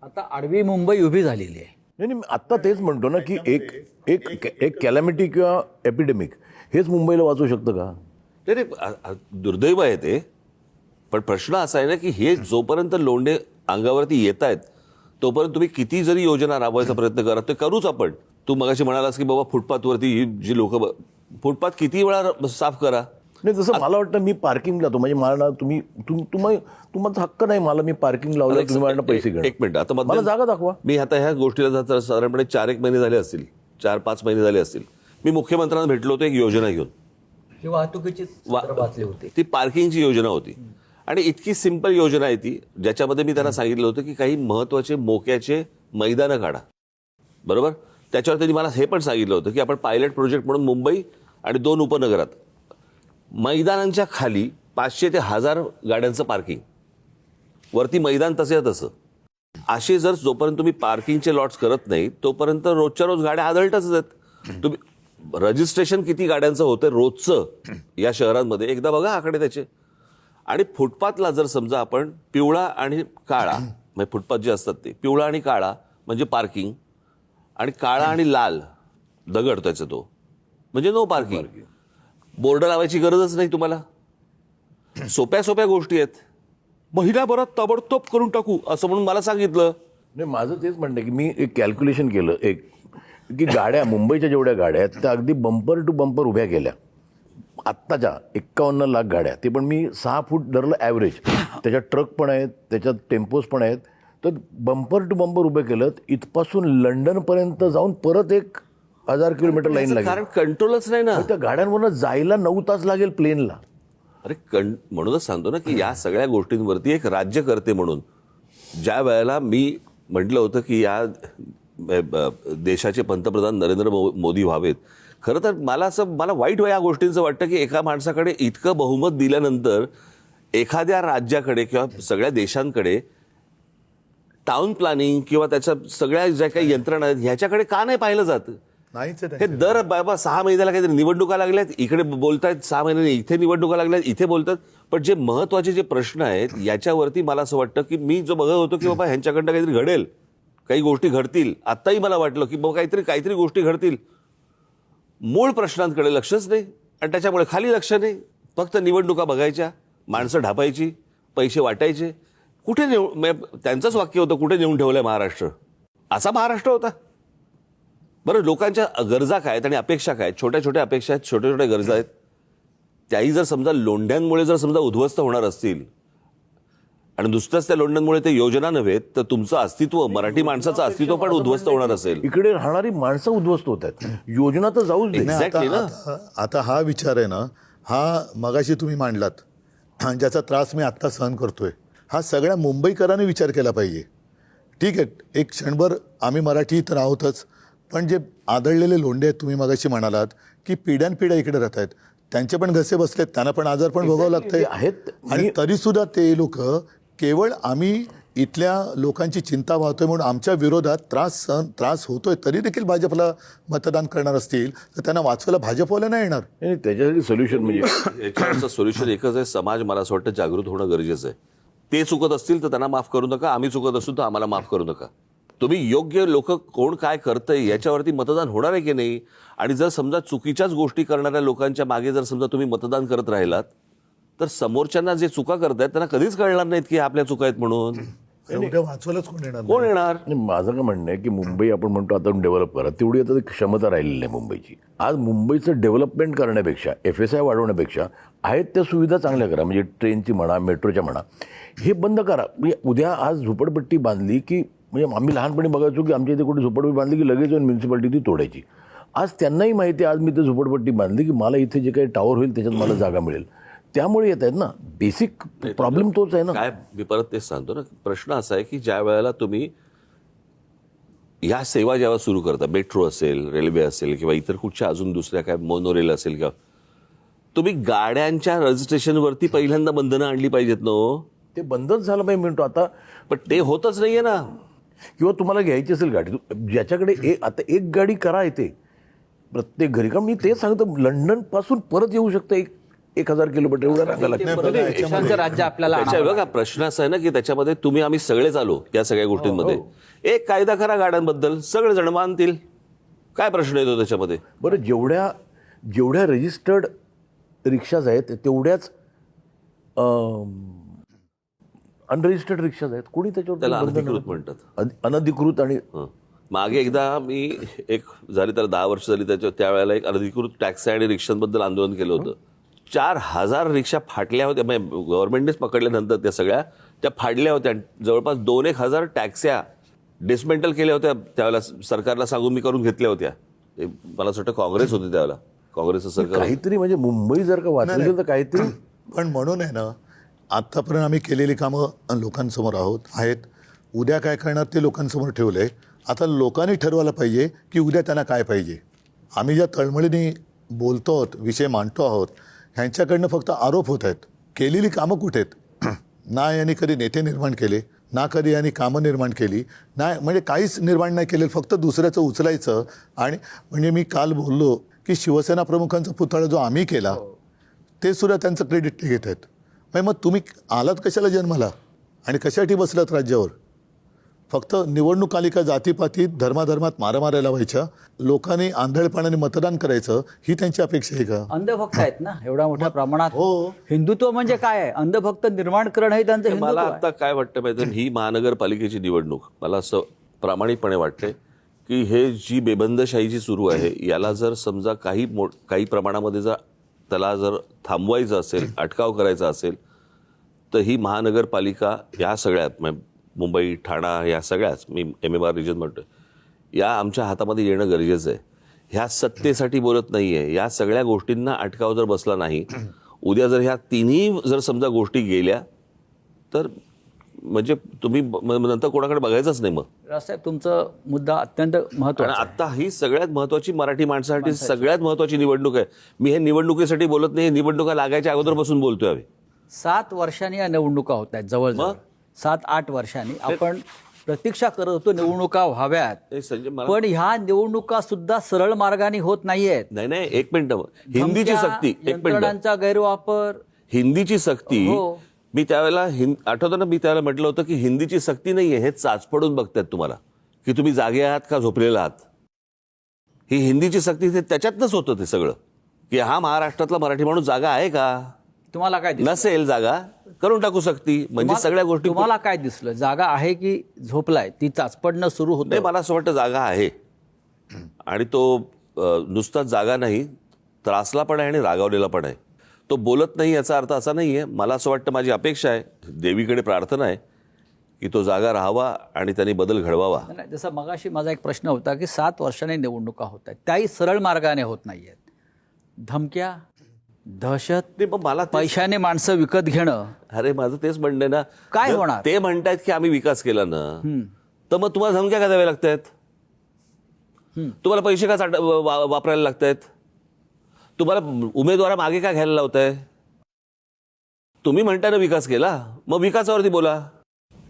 आता आडवी मुंबई उभी झालेली आहे. नाही, आत्ता तेच म्हणतो ना की एक कॅलॅमिटी किंवा एपिडेमिक हेच मुंबईला वाचू शकतं का? नाही, दुर्दैव आहे ते. पण प्रश्न असा आहे ना की हे जोपर्यंत लोंढे अंगावरती येत आहेत तोपर्यंत तुम्ही किती जरी योजना राबवायचा प्रयत्न करा ते करूच आपण. तू मगाशी म्हणालास की बाबा फुटपाथवरती ही जी लोक फुटपाथ किती वेळा साफ करा. नाही जसं मला वाटतं मी पार्किंग लावतो म्हणजे मला तुमचा हक्क नाही मला मी पार्किंग लावलं तुम्ही मला पैसे घ्या. एक मिनिट आता मला जागा दाखवा. मी आता ह्या गोष्टीला साधारणपणे 4-1 महिने झाले असतील, 4-5 महिने झाले असतील. मी मुख्यमंत्र्यांना भेटलो होतो एक योजना घेऊन. ही वाहतुकीची वाचली होती. ती पार्किंगची योजना होती आणि इतकी सिंपल योजना आहे ती, ज्याच्यामध्ये मी त्यांना सांगितलं होतं की काही महत्वाचे मोक्याचे मैदानं काढा. बरोबर. त्याच्यावर त्यांनी मला हे पण सांगितलं होतं की आपण पायलट प्रोजेक्ट म्हणून मुंबई आणि 2 उपनगरात मैदानांच्या खाली 500 ते 1000 गाड्यांचं पार्किंग, वरती मैदान तसं असे जर जोपर्यंत तुम्ही पार्किंगचे लॉट्स करत नाही तोपर्यंत रोजच्या रोज गाड्या आदळतच आहेत. तुम्ही रजिस्ट्रेशन किती गाड्यांचं होतं रोजचं या शहरांमध्ये एकदा बघा आकडे त्याचे. आणि फुटपाथला जर समजा आपण पिवळा आणि काळा म्हणजे फुटपाथ जे असतात ते पिवळा आणि काळा म्हणजे पार्किंग आणि काळा आणि लाल दगड त्याचा तो म्हणजे नो पार्किंग. बोर्ड लावायची गरजच नाही तुम्हाला. सोप्या गोष्टी आहेत. महिनाभरात ताबडतोब करून टाकू असं म्हणून मला सांगितलं. नाही माझं तेच म्हणणं की मी एक कॅल्क्युलेशन केलं की गाड्या मुंबईच्या जेवढ्या गाड्या आहेत त्या अगदी बंपर टू बंपर उभ्या केल्या आत्ताच्या 51 लाख गाड्या. ते पण मी 6 फूट धरलं ॲव्हरेज. त्याच्यात ट्रक पण आहेत, त्याच्यात टेम्पोज पण आहेत. तर बंपर टू बंपर उभे केलं इथपासून लंडनपर्यंत जाऊन परत 1000 किलोमीटर लाईन लागेल. कारण कंट्रोलच नाही ना. त्या गाड्यांवरनं जायला 9 तास लागेल प्लेनला. अरे म्हणूनच सांगतो ना की या सगळ्या गोष्टींवरती एक राज्यकर्ते म्हणून ज्या वेळेला मी म्हटलं होतं की या देशाचे पंतप्रधान नरेंद्र मोदी व्हावेत, खरं तर मला वाईट या गोष्टींचं वाटतं की एका माणसाकडे इतकं बहुमत दिल्यानंतर एखाद्या राज्याकडे किंवा सगळ्या देशांकडे टाउन प्लॅनिंग किंवा त्याच्या सगळ्या ज्या काही यंत्रणा आहेत ह्याच्याकडे का नाही पाहिलं जातं. नाहीच आहे हे त्यांच्याकडे. दर बाबा 6 महिन्याला काहीतरी निवडणुका लागल्यात, इकडे बोलतायत 6 महिन्याने इथे निवडणुका लागल्यात, इथे बोलतात. पण जे महत्वाचे जे प्रश्न आहेत याच्यावरती मला असं वाटतं की मी जो बघत होतो की बाबा ह्यांच्याकडनं काहीतरी घडेल, काही गोष्टी घडतील. आत्ताही मला वाटलं की बाबा काहीतरी गोष्टी घडतील. मूळ प्रश्नांकडे लक्षच नाही आणि त्याच्यामुळे खाली लक्ष नाही. फक्त निवडणुका बघायच्या, माणसं ढापायची, पैसे वाटायचे. कुठे त्यांचंच वाक्य होतं कुठे नेऊन ठेवलंय महाराष्ट्र. असा महाराष्ट्र होता. बरं लोकांच्या गरजा काय आहेत आणि अपेक्षा काय आहेत, छोट्या अपेक्षा आहेत, छोट्या गरजा आहेत. त्याही जर समजा लोंढ्यांमुळे जर समजा उद्ध्वस्त होणार असतील आणि नुसतंच त्या लोंढ्यांमुळे ते योजना नव्हे तर तुमचं अस्तित्व, मराठी माणसाचं अस्तित्व पण उद्ध्वस्त होणार असेल. इकडे राहणारी माणसं उद्ध्वस्त होत आहेत. योजना तर जाऊच दे. नाही, Exactly ना. आता हा विचार आहे ना, हा मगाशी तुम्ही मांडलात आणि ज्याचा त्रास मी आत्ता सहन करतोय, हा सगळ्या मुंबईकरांनी विचार केला पाहिजे. ठीक आहे, एक क्षणभर आम्ही मराठी तर आहोतच, पण जे आदळलेले लोंढे आहेत तुम्ही मगाशी म्हणालात की पिढ्यानपिढ्या इकडे राहत आहेत, त्यांचे पण घसे बसलेत, त्यांना पण आजार पण भोगावं लागतंय आहेत. आणि तरीसुद्धा ते लोक केवळ आम्ही इथल्या लोकांची चिंता वाहतोय म्हणून आमच्या विरोधात त्रास होतोय तरी देखील भाजपला मतदान करणार असतील तर त्यांना वाचवायला भाजपवाला नाही येणार. नाही, त्याच्यासाठी सोल्युशन म्हणजे याच्यावरचं सोल्युशन एकच आहे. समाज मला असं वाटतं जागृत होणं गरजेचं आहे. ते चुकत असतील तर त्यांना माफ करू नका, आम्ही चुकत असू तर आम्हाला माफ करू नका. तुम्ही योग्य लोक कोण काय करतंय याच्यावरती मतदान होणार आहे की नाही. आणि जर समजा चुकीच्याच गोष्टी करणाऱ्या लोकांच्या मागे जर समजा तुम्ही मतदान करत राहिलात तर समोरच्यांना जे चुका करतायत त्यांना कधीच कळणार नाहीत की आपल्या चुका आहेत म्हणून. उद्या वाचवायलाच कोण येणार कोण येणार. आणि माझं काय म्हणणं आहे की मुंबई आपण म्हणतो आता डेव्हलप करा, तेवढी आता क्षमता राहिलेली नाही मुंबईची. आज मुंबईचं डेव्हलपमेंट करण्यापेक्षा FSI वाढवण्यापेक्षा आहेत त्या सुविधा चांगल्या करा. म्हणजे ट्रेनची म्हणा, मेट्रोच्या म्हणा, हे बंद करा. म्हणजे उद्या आज झोपडपट्टी बांधली की म्हणजे आम्ही लहानपणी बघायचो की आमच्या इथे कुठे झोपडपट्टी बांधली की लगेच म्युन्सिपालिटी ती तोडायची. आज त्यांनाही माहिती आहे आज मी ते झोपडपट्टी बांधली की मला इथे जे काही टावर होईल त्याच्यात मला जागा मिळेल. त्यामुळे येत आहेत ना. बेसिक प्रॉब्लेम तोच आहे ना. काय मी परत तेच सांगतो ना. प्रश्न असा आहे की ज्या वेळेला तुम्ही या सेवा जेव्हा सुरू करता, मेट्रो असेल, रेल्वे असेल किंवा इतर कुठच्या अजून दुसऱ्या काय मोनोरेल असेल किंवा तुम्ही गाड्यांच्या रजिस्ट्रेशनवरती पहिल्यांदा बंधनं आणली पाहिजेत ना. ते बंदच झालं पाहिजे म्हणतो आता. पण ते होतच नाहीये ना. किंवा तुम्हाला घ्यायची असेल गाडी, ज्याच्याकडे आता एक गाडी करा येते प्रत्येक घरी. कारण मी तेच सांगतो लंडनपासून परत येऊ शकतं 1000 किलोमीटर एवढं रांगा लागतं. देशांचं राज्य आपल्याला त्याच्या बघा प्रश्न असा आहे ना की त्याच्यामध्ये तुम्ही आम्ही सगळेच आलो या सगळ्या गोष्टींमध्ये. एक कायदा करा गाड्यांबद्दल, सगळे जण मानतील. काय प्रश्न येतो त्याच्यामध्ये. बरं जेवढ्या रजिस्टर्ड रिक्षाज आहेत तेवढ्याच अनरजिस्टर्ड रिक्षाज आहेत, कोणी त्याला त्याच्यावर अनधिकृत म्हणतात. अनधिकृत आणि मागे एकदा मी एक झाली तर 10 वर्ष झाली त्यावेळेला एक अनधिकृत टॅक्सी आणि रिक्षांबद्दल आंदोलन केलं होतं. 4,000 रिक्षा फाटल्या होत्या, म्हणजे गव्हर्नमेंटनेच पकडल्यानंतर त्या सगळ्या त्या फाडल्या होत्या. जवळपास 2,000 टॅक्स्या डिसमेंटल केल्या होत्या त्यावेळेला, सरकारला सांगून मी करून घेतल्या होत्या. मला असं वाटतं काँग्रेस होती त्यावेळेला, काँग्रेसचं सरकार. काहीतरी म्हणजे मुंबई जर का वाचली तर काहीतरी. पण म्हणून आहे ना, आत्तापर्यंत आम्ही केलेली कामं लोकांसमोर आहेत. उद्या काय करणार ते लोकांसमोर ठेवलंय. आता लोकांनी ठरवायला पाहिजे की उद्या त्यांना काय पाहिजे. आम्ही ज्या तळमळीने बोलतो आहोत, विषय मांडतो आहोत, ह्यांच्याकडनं फक्त आरोप होत आहेत. केलेली कामं कुठे आहेत? ना यांनी कधी नेते निर्माण केले, ना कधी यांनी कामं निर्माण केली, नाही म्हणजे काहीच निर्माण नाही केलेलं. फक्त दुसऱ्याचं उचलायचं. आणि म्हणजे मी काल बोललो की शिवसेना प्रमुखांचा पुतळा जो आम्ही केला ते सुद्धा त्यांचं क्रेडिट ते घेत आहेत. मग तुम्ही आलात कशाला जन्माला आणि कशासाठी बसलात राज्यावर? फक्त निवडणूक आली का जातीपातीत धर्माधर्मात मारामाऱ्या लावायच्या, लोकांनी आंधळेपणाने मतदान करायचं, ही त्यांची अपेक्षा आहे का? अंधभक्त आहेत ना एवढ्या मोठ्या प्रमाणात. हो. हिंदुत्व म्हणजे काय आहे? अंधभक्त निर्माण करणं हे त्यांचं मला हिंदुत्व आहे. आता काय वाटतं माहिती, ही महानगरपालिकेची निवडणूक मला असं प्रामाणिकपणे वाटते की हे जी बेबंदशाही सुरू आहे याला जर समजा काही प्रमाणामध्ये जर त्याला जर थांबवायचं असेल, अटकाव करायचा असेल, तर ही महानगरपालिका या सगळ्यात मुंबई, ठाणा, या सगळ्याच मी MMR रिजन म्हणतोय, या आमच्या हातामध्ये येणं गरजेचं आहे. ह्या सत्तेसाठी बोलत नाहीये. या सगळ्या गोष्टींना अटकाव जर बसला नाही, उद्या जर ह्या तिन्ही जर समजा गोष्टी गेल्या तर म्हणजे तुम्ही नंतर कोणाकडे बघायचंच नाही. मग रावसाहेब तुमचा मुद्दा अत्यंत कारण महत्त्वाचा आहे. आता ही सगळ्यात महत्वाची मराठी माणसासाठी सगळ्यात महत्वाची निवडणूक आहे. मी हे निवडणुकीसाठी बोलत नाही, निवडणुका लागायच्या अगोदरपासून बोलतोय आम्ही. 7 वर्षांनी या निवडणुका होत आहेत, जवळजवळ 7-8 वर्षांनी आपण प्रतीक्षा करत होतो निवडणुका व्हाव्यात. संजय मला पण ह्या निवडणुका सुद्धा सरळ मार्गाने होत नाहीयेत. नाही एक मिनिट, हिंदीची सक्ती, एक मिनिट, यंत्रणांचा गैरवापर, हिंदीची सक्ती. हो. मी त्यावेळेला आठवतं ना, मी त्यावेळेला म्हटलं होतं की हिंदीची सक्ती नाहीये, हे चाचपडून बघतायत तुम्हाला की तुम्ही जागे आहात का झोपलेला आहात. ही हिंदीची सक्ती ते त्याच्यातनंच होतं ते सगळं, की हा महाराष्ट्रातला मराठी माणूस जागा आहे का? तुम्हाला काय दिसलं? नसेल जागा, करून टाकू सक्ती. म्हणजे सगळ्या गोष्टी. तुम्हाला काय दिसलं? जागा आहे की झोपलाय? ती चाचपडणं सुरू नाही, होतं. मला असं वाटतं जागा आहे. आणि तो नुसताच जागा नाही, त्रासला पण आहे आणि रागावलेला पण आहे. तो बोलत नाही याचा अर्थ असा नाहीये. मला असं वाटतं, माझी अपेक्षा आहे, देवीकडे प्रार्थना आहे की तो जागा राहावा आणि त्यांनी बदल घडवावा. नाही, जसं मगाशी माझा एक प्रश्न होता की 7 वर्षांनी निवडणुका होत आहेत, त्याही सरळ मार्गाने होत नाहीयेत. धमक्या, दहशत, नाही, पण मला पैशाने माणसं विकत घेणं. अरे माझं तेच म्हणणं आहे ना. काय जर होणार? ते म्हणतायत की आम्ही विकास केला ना, तर मग तुम्हाला धमक्या का द्याव्या लागतायत? तुम्हाला पैसे का वापरायला लागतायत? तुम्हाला उमेदवारा मागे का घ्यायला लावताय? तुम्ही म्हणताय ना विकास केला, मग विकासावरती बोला.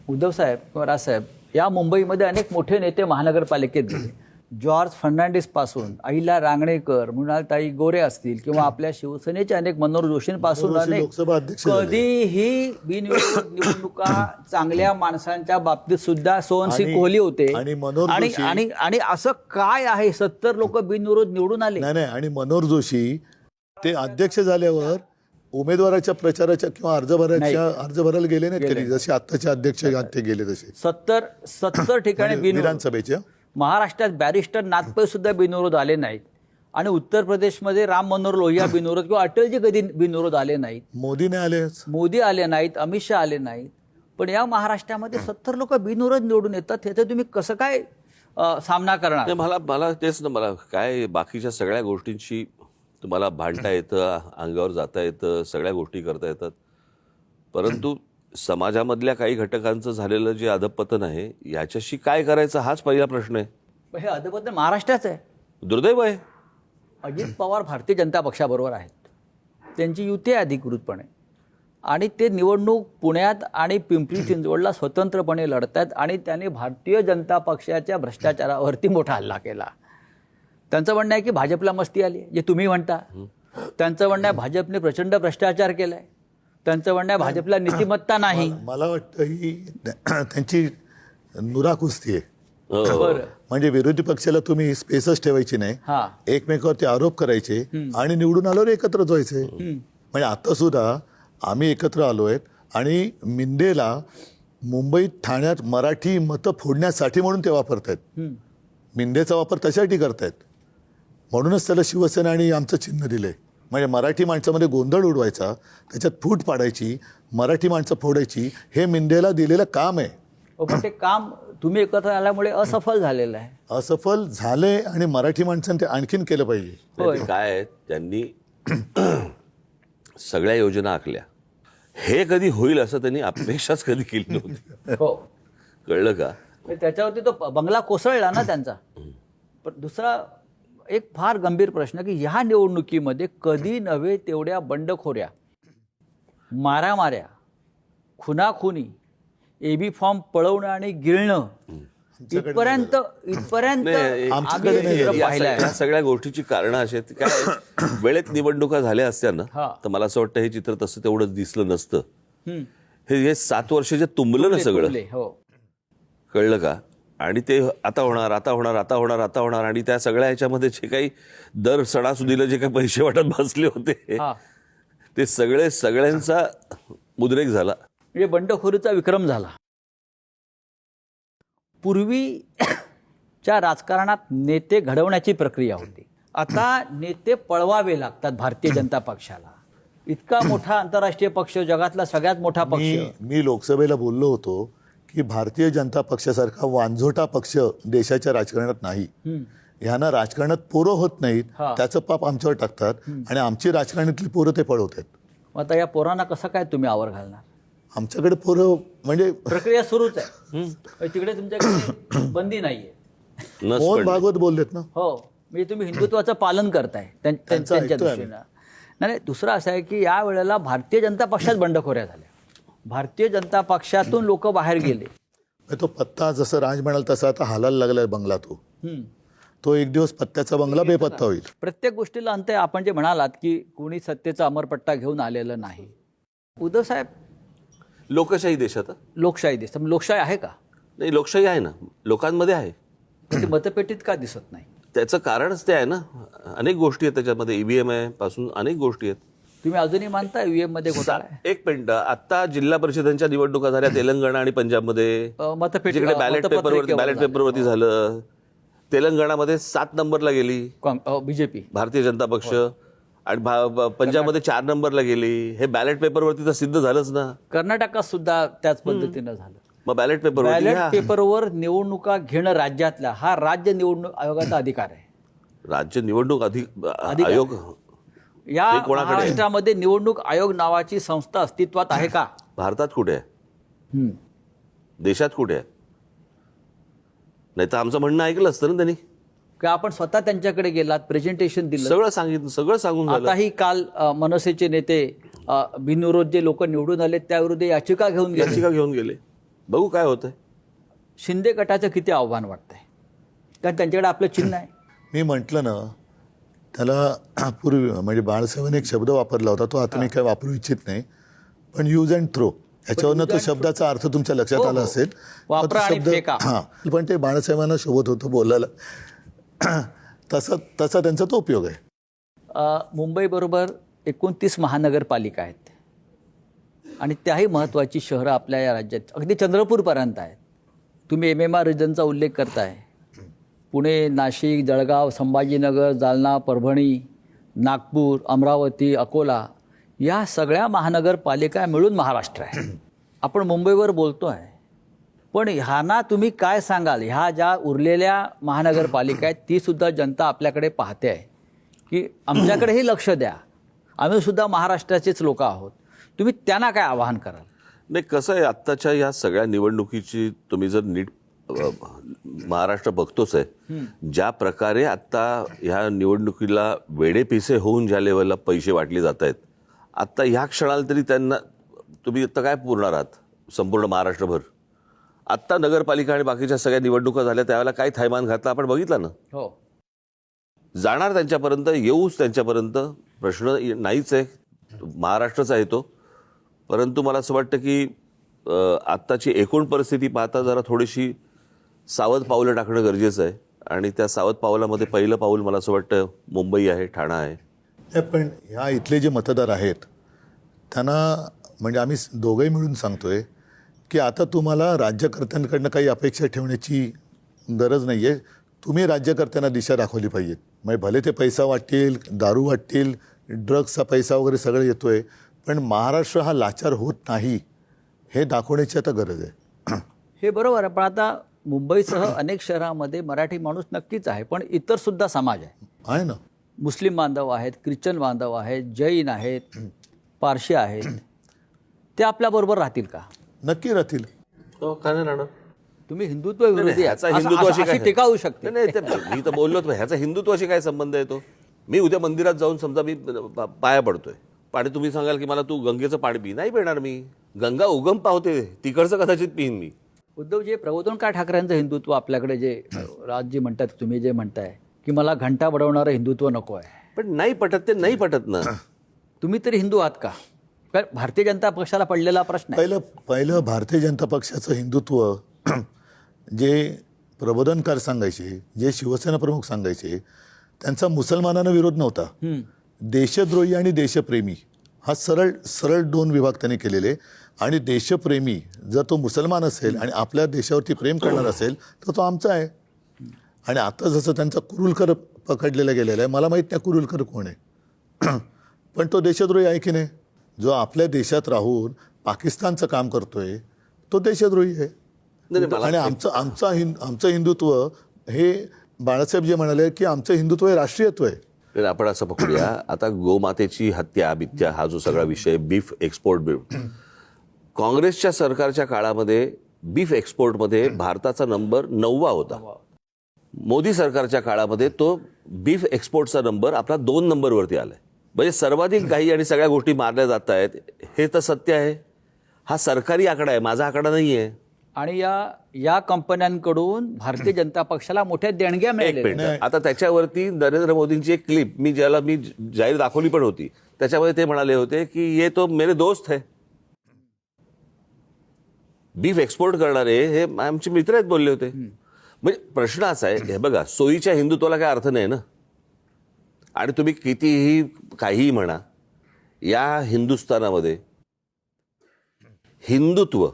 उद्धव साहेब किंवा राजसाहेब, या मुंबईमध्ये अनेक मोठे नेते महानगरपालिकेत गेले. जॉर्ज फर्नांडिस पासून अहिल्या रांगणेकर, मृणालताई गोरे असतील किंवा आपल्या शिवसेनेचे अनेक मनोहर जोशींपासून मनोहर जोशी अनेक, लोकसभा अध्यक्ष झाले. कधीही बिनविरोध निवडणुका चांगल्या माणसांच्या बाबतीत सुद्धा सोनसिंग आणि- कोहली होते. आणि मनोहर आणि जोशी- आणि आणि असं काय आहे, 70 लोक बिनविरोध निवडून आले. नाही, आणि मनोहर जोशी ते अध्यक्ष झाल्यावर उमेदवाराच्या प्रचाराच्या किंवा अर्ज भरायला गेले नाहीत कधी, जसे आत्ताचे अध्यक्ष ते गेले तसे 70 ठिकाणी बिनविरोध. विधानसभेच्या महाराष्ट्रात बॅरिस्टर नाथपै सुद्धा बिनविरोध आले नाहीत. आणि उत्तर प्रदेशमध्ये राम मनोहर लोहिया बिनविरोध किंवा अटलजी कधी बिनविरोध आले नाहीत. मोदी नाही आले. मोदी आले नाहीत, अमित शहा आले नाहीत. पण या महाराष्ट्रामध्ये 70 लोक बिनविरोध निवडून येतात. ह्याचा तुम्ही कसं काय सामना करणार? नाही, मला तेच ना, मला काय बाकीच्या सगळ्या गोष्टींशी तुम्हाला भांडता येतं, अंगावर जाता येतं, सगळ्या गोष्टी करता येतात, परंतु समाजामधल्या काही घटकांचं झालेलं जे अधपतन आहे याच्याशी काय करायचं हाच पहिला प्रश्न आहे. पण हे अधपतन महाराष्ट्राचं आहे. दुर्दैव आहे. अजित पवार भारतीय जनता पक्षाबरोबर आहेत, त्यांची युती आहे अधिकृतपणे, आणि ते निवडणूक पुण्यात आणि पिंपरी चिंचवडला स्वतंत्रपणे लढतात. आणि त्यांनी भारतीय जनता पक्षाच्या भ्रष्टाचारावरती मोठा हल्ला केला. त्यांचं म्हणणं आहे की भाजपला मस्ती आली, जे तुम्ही म्हणता. त्यांचं म्हणणं आहे भाजपने प्रचंड भ्रष्टाचार केलाय. त्यांचं म्हणणं आहे भाजपला नीतिमत्ता नाही. मला वाटतं ही त्यांची नुरा कुस्ती आहे. बरं. म्हणजे विरोधी पक्षाला तुम्ही स्पेसच ठेवायची नाही, हा. एकमेकावरती आरोप करायचे आणि निवडून आल्यावर एकत्र व्हायचे. म्हणजे आता सुद्धा आम्ही एकत्र आलोय, आणि मिंदेला मुंबईत ठाण्यात मराठी मतं फोडण्यासाठी म्हणून ते वापरत आहेत. मिंदेचा वापर त्यासाठी करतायत. म्हणूनच त्याला शिवसेना आणि आमचं चिन्ह दिलंय. म्हणजे मराठी माणसामध्ये गोंधळ उडवायचा, त्याच्यात फूट पाडायची, मराठी माणसं फोडायची, हे मिंदेला दिलेलं काम आहे. पण ते काम तुम्ही एकत्र आल्यामुळे असफल झालेलं आहे. असफल झालंय आणि मराठी माणसांनी ते आणखीन केलं पाहिजे. नाही, ते काय आहे, त्यांनी सगळ्या योजना आखल्या. हे कधी होईल असं त्यांनी अपेक्षाच कधी केली नव्हती. हो, कळलं का? त्याच्यावरती तो बंगला कोसळला ना त्यांचा. पण दुसरा एक फार गंभीर प्रश्न की ह्या निवडणुकीमध्ये कधी नव्हे तेवढ्या बंडखोऱ्या, मारामाऱ्या, खुनाखुनी, एबी फॉर्म पळवणं आणि गिळणं इथपर्यंत नाही, आम्ही चित्र पाहिलंय. या सगळ्या गोष्टीची कारणं अशी आहेत. काय वेळेत निवडणुका झाल्या असत्या ना, तर मला असं वाटतं हे चित्र तसं तेवढं दिसलं नसतं. हे 7 वर्ष जे तुंबलं ना सगळं, हो, कळलं का? आणि ते आता होणार, आता होणार, आता होणार, आता होणार, आणि त्या सगळ्या ह्याच्यामध्ये जे काही दर सणासुदीला जे काही पैसे वाटत बसले होते ते सगळ्यांचा उद्रेक झाला. म्हणजे बंडखोरीचा विक्रम झाला. पूर्वीच्या राजकारणात नेते घडवण्याची प्रक्रिया होती. आता नेते पळवावे लागतात भारतीय जनता पक्षाला. इतका मोठा आंतरराष्ट्रीय पक्ष, जगातला सगळ्यात मोठा पक्ष. मी लोकसभेला बोललो होतो की भारतीय जनता पक्षासारखा वांझोटा पक्ष देशाच्या राजकारणात नाही. ह्यांना राजकारणात पोरं होत नाहीत, त्याचं पाप आमच्यावर टाकतात आणि आमची राजकारणातली पोरं ते पळवतात. आता या पोरांना कसं काय तुम्ही आवर घालणार? आमच्याकडे पोरं म्हणजे प्रक्रिया सुरूच आहे. तिकडे तुमच्याकडे बंदी नाहीये. मोहन भागवत बोललेत ना. हो, म्हणजे तुम्ही हिंदुत्वाचं पालन करताय त्यांच्या दृष्टीनं. नाही, दुसरं असं आहे की या वेळेला भारतीय जनता पक्षात बंडखोऱ्या झाल्या. भारतीय जनता पक्षातून लोक बाहेर गेले. तो पत्ता जसं राज म्हणाल तसा आता हालायला लागलाय बंगला. तो एक दिवस पत्त्याचा बंगला बेपत्ता होईल. प्रत्येक गोष्टीला अंत आहे. आपण जे म्हणालात की कोणी सत्तेचा अमरपट्टा घेऊन आलेलं नाही. उद्धव साहेब, लोकशाही देशात लोकशाही दिसतं. लोकशाही आहे का? नाही, लोकशाही आहे ना, लोकांमध्ये आहे. पण ते मतपेटीत का दिसत नाही? त्याचं कारणच ते आहे ना. अनेक गोष्टी आहेत त्याच्यामध्ये. ईव्हीएम आहे पासून अनेक गोष्टी आहेत. तुम्ही अजूनही मानता ईव्हीएम मध्ये घोटाळा आहे? एक मिनिट, आता जिल्हा परिषदांच्या निवडणुका झाल्या तेलंगणा आणि पंजाबमध्ये. जिकडे बॅलेट पेपरवरती झालं. तेलंगणामध्ये 7 नंबरला गेली बीजेपी, भारतीय जनता पक्ष, आणि पंजाबमध्ये 4 नंबरला गेली. हे बॅलेट पेपरवरती तर सिद्ध झालंच ना. कर्नाटकात सुद्धा त्याच पद्धतीनं झालं. मग बॅलेट पेपरवर निवडणुका घेणं राज्यातला हा राज्य निवडणूक आयोगाचा अधिकार आहे. राज्य निवडणूक आयोग या महाराष्ट्रामध्ये निवडणूक आयोग नावाची संस्था अस्तित्वात आहे का? भारतात कुठे आहे? देशात कुठे आहे? नाही तर आमचं म्हणणं ऐकलं असतं ना त्यांनी. का आपण स्वतः त्यांच्याकडे गेलात, प्रेझेंटेशन दिलं, सगळं सांगितलं, सगळं सांगून झालं. आताही काल मनसेचे नेते बिनविरोध जे लोक निवडून आले त्याविरुद्ध याचिका घेऊन गेले. बघू काय होतंय. शिंदे गटाचं किती आव्हान वाटतंय? कारण त्यांच्याकडे आपलं चिन्ह आहे. मी म्हटलं ना त्याला पूर्वी, म्हणजे बाळासाहेबांनी एक शब्द वापरला होता, तो आता मी काय वापरू इच्छित नाही, पण यूज अँड थ्रो. याच्यावरनं तो शब्दाचा अर्थ तुमच्या लक्षात आला असेल. हां, पण ते बाळासाहेबांना शोभत होतं बोलायला. तसा त्यांचा तो उपयोग आहे. मुंबईबरोबर 29 महानगरपालिका आहेत आणि त्याही महत्त्वाची शहरं आपल्या या राज्यात अगदी चंद्रपूरपर्यंत आहेत. तुम्ही MMR रिजनचा उल्लेख करताय. पुणे, नाशिक, जळगाव, संभाजीनगर, जालना, परभणी, नागपूर, अमरावती, अकोला या सगळ्या महानगरपालिका मिळून महाराष्ट्र आहे. आपण मुंबईवर बोलतो आहे, पण ह्यांना तुम्ही काय सांगाल? ह्या ज्या उरलेल्या महानगरपालिका आहेत ती सुद्धा जनता आपल्याकडे पाहते आहे की आमच्याकडेही लक्ष द्या, आम्ही सुद्धा महाराष्ट्राचेच लोक आहोत. तुम्ही त्यांना काय आवाहन कराल? नाही, कसं आहे, आत्ताच्या या सगळ्या निवडणुकीची तुम्ही जर नीट महाराष्ट्र बघतोच आहे. ज्या प्रकारे आता ह्या निवडणुकीला वेडेपिसे होऊन ज्या लेवलला पैसे वाटले जात आहेत, आत्ता ह्या क्षणाला तरी त्यांना तुम्ही आत्ता काय पुरणार आहात संपूर्ण महाराष्ट्रभर? आत्ता नगरपालिका आणि बाकीच्या सगळ्या निवडणुका झाल्या त्यावेळेला काय थैमान घातला आपण बघितलं ना. हो, जाणार त्यांच्यापर्यंत, येऊच त्यांच्यापर्यंत, प्रश्न नाहीच आहे. महाराष्ट्रचा आहे तो. परंतु मला असं वाटतं की आत्ताची एकूण परिस्थिती पाहता जरा थोडीशी सावध पावलं टाकणं गरजेचं आहे. आणि त्या सावध पावलामध्ये पहिलं पाऊल मला असं वाटतं मुंबई आहे, ठाणा आहे. पण ह्या इथले जे मतदार आहेत त्यांना म्हणजे आम्ही दोघंही मिळून सांगतोय की आता तुम्हाला राज्यकर्त्यांकडनं काही अपेक्षा ठेवण्याची गरज नाही आहे. तुम्ही राज्यकर्त्यांना दिशा दाखवली पाहिजे. म्हणजे भले ते पैसा वाटतील, दारू वाटतील, ड्रग्सचा पैसा वगैरे सगळं येतोय, पण महाराष्ट्र हा लाचार होत नाही हे दाखवण्याची आता गरज आहे. हे बरोबर आहे, पण आता मुंबईसह अनेक शहरामध्ये मराठी माणूस नक्कीच आहे, पण इतर सुद्धा समाज आहे ना. मुस्लिम बांधव आहेत, ख्रिश्चन बांधव आहेत, जैन आहेत, पारशी आहेत. ते आपल्याबरोबर राहतील का? नक्की राहतील. काय नाही राहणार. तुम्ही हिंदुत्व विरोधी आहात, ह्याचा हिंदुत्वाशी अशी काय टीका होऊ शकते. नाही मी तर बोललोच नाही. ह्याचा हिंदुत्वाशी काय संबंध येतो? मी उद्या मंदिरात जाऊन समजा मी पाया पडतोय, आणि तुम्ही सांगाल की मला तू गंगेचं पाणी पी, नाही पिणार मी. गंगा उगम पावते, तिकडचं कदाचित पिईन मी. उद्धव, प्रबोधनकार ठाकरेंचं हिंदुत्व आपल्याकडे जे राजजी म्हणतात, तुम्ही जे म्हणताय की मला घंटा बडवणारं हिंदुत्व नको आहे, पण नाही पटत, ते नाही पटत ना. तुम्ही तरी हिंदू आहात का? कारण भारतीय जनता पक्षाला पडलेला प्रश्न आहे. पहिलं भारतीय जनता पक्षाचं हिंदुत्व जे प्रबोधनकार सांगायचे, जे शिवसेना प्रमुख सांगायचे, त्यांचा मुसलमानांना विरोध नव्हता. देशद्रोही आणि देशप्रेमी हा सरळ दोन विभाग त्यांनी केलेले. आणि देशप्रेमी जर तो मुसलमान असेल आणि आपल्या देशावरती प्रेम करणार असेल तर तो आमचा आहे. आणि आता जसं त्यांचा कुरुलकर पकडलेला गेलेला आहे, मला माहीत नाही कुरुलकर कोण आहे, पण तो देशद्रोही आहे की नाही? जो आपल्या देशात राहून पाकिस्तानचं काम करतोय तो देशद्रोही आहे. आणि आमचं हिंदुत्व हे बाळासाहेब जे म्हणाले की आमचं हिंदुत्व हे राष्ट्रीयत्व आहे. तर आपण असं पकडूया, आता गोमातेची हत्या बित्या हा जो सगळा विषय, बीफ एक्सपोर्ट बिल, काँग्रेसच्या सरकारच्या काळामध्ये बीफ एक्सपोर्टमध्ये भारताचा नंबर 9वा होता. मोदी सरकारच्या काळामध्ये तो बीफ एक्सपोर्टचा नंबर आपला 2 नंबरवरती आलाय. म्हणजे सर्वाधिक गायी आणि सगळ्या गोष्टी मारल्या जात आहेत, हे तर सत्य आहे. हा सरकारी आकडा आहे, माझा आकडा नाही आहे. आणि या कंपन्यांकडून भारतीय जनता पक्षाला मोठ्या देणग्या मिळाल्या. आता त्याच्यावरती नरेंद्र मोदींची एक क्लिप मी जाहीर दाखवली पण होती, त्याच्यामध्ये ते म्हणाले होते की ये तो मेरे दोस्त है. बीफ एक्सपोर्ट करणारे हे आमचे मित्र आहेत बोलले होते. म्हणजे प्रश्न असा आहे, हे बघा, सोयीच्या हिंदुत्वाला काय अर्थ नाही ना. आणि तुम्ही कितीही काहीही म्हणा, या हिंदुस्थानामध्ये हिंदुत्व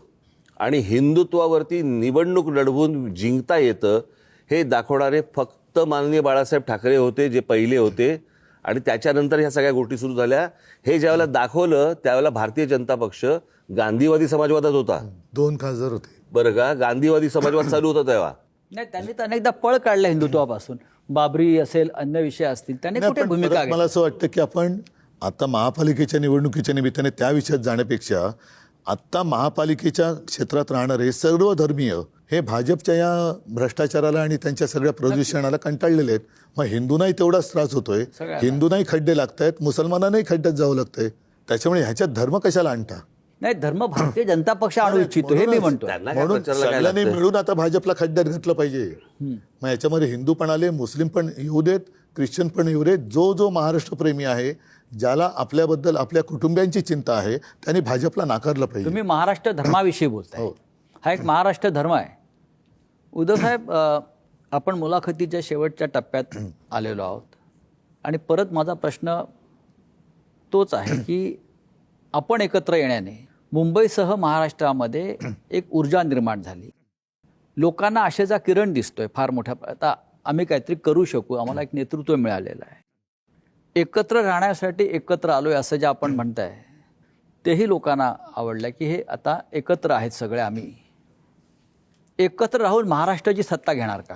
आणि हिंदुत्वावरती निवडणूक लढवून जिंकता येतं हे दाखवणारे फक्त माननीय बाळासाहेब ठाकरे होते, जे पहिले होते. आणि त्याच्यानंतर ह्या सगळ्या गोष्टी सुरू झाल्या. हे ज्यावेळेला दाखवलं त्यावेळेला भारतीय जनता पक्ष गांधीवादी समाजवादात होता. 2 खासदार होते बरं का, गांधीवादी समाजवाद चालू होता तेव्हा. नाही, त्यांनी तर अनेकदा पळ काढला हिंदुत्वापासून. बाबरी असेल, अन्य विषय असतील, त्यांनी कुठे भूमिका घेतली? मला असं वाटतं की आपण आता महापालिकेच्या निवडणुकीच्या निमित्ताने त्या विषयात जाण्यापेक्षा आत्ता महापालिकेच्या क्षेत्रात राहणारे सर्व धर्मीय हे भाजपच्या या भ्रष्टाचाराला आणि त्यांच्या सगळ्या प्रदूषणाला कंटाळलेले आहेत. मग हिंदूंनाही तेवढाच त्रास होतोय, हिंदूंनाही खड्डे लागतायत, मुसलमानांनाही खड्ड्यात जावं लागतंय. त्याच्यामुळे ह्याच्यात धर्म कशाला आणता? नाही, धर्म भारतीय जनता पक्ष आणू इच्छितो हे मी म्हणतो. म्हणून सगळ्यांनी मिळून आता भाजपला खड्ड्यात घातलं पाहिजे. मग याच्यामध्ये हिंदू पण आले, मुस्लिम पण येऊ देत, ख्रिश्चन पण येऊ देत. जो महाराष्ट्रप्रेमी आहे, ज्याला आपल्याबद्दल आपल्या कुटुंबियांची चिंता आहे, त्यांनी भाजपला नाकारलं पाहिजे. तुम्ही महाराष्ट्र धर्माविषयी बोलताय, हा एक महाराष्ट्र धर्म आहे. उद्धव साहेब, आपण मुलाखतीच्या शेवटच्या टप्प्यात आलेलो आहोत आणि परत माझा प्रश्न तोच आहे की आपण एकत्र येण्याने मुंबईसह महाराष्ट्रामध्ये एक ऊर्जा निर्माण झाली. लोकांना आशेचा किरण दिसतोय फार मोठ्या. आता आम्ही काहीतरी करू शकू, आम्हाला एक नेतृत्व मिळालेलं आहे. एकत्र राहण्यासाठी एकत्र आलोय असं जे आपण म्हणताय तेही लोकांना आवडलं की हे आता एकत्र आहेत सगळे. आम्ही एकत्र राहून महाराष्ट्राची सत्ता घेणार का?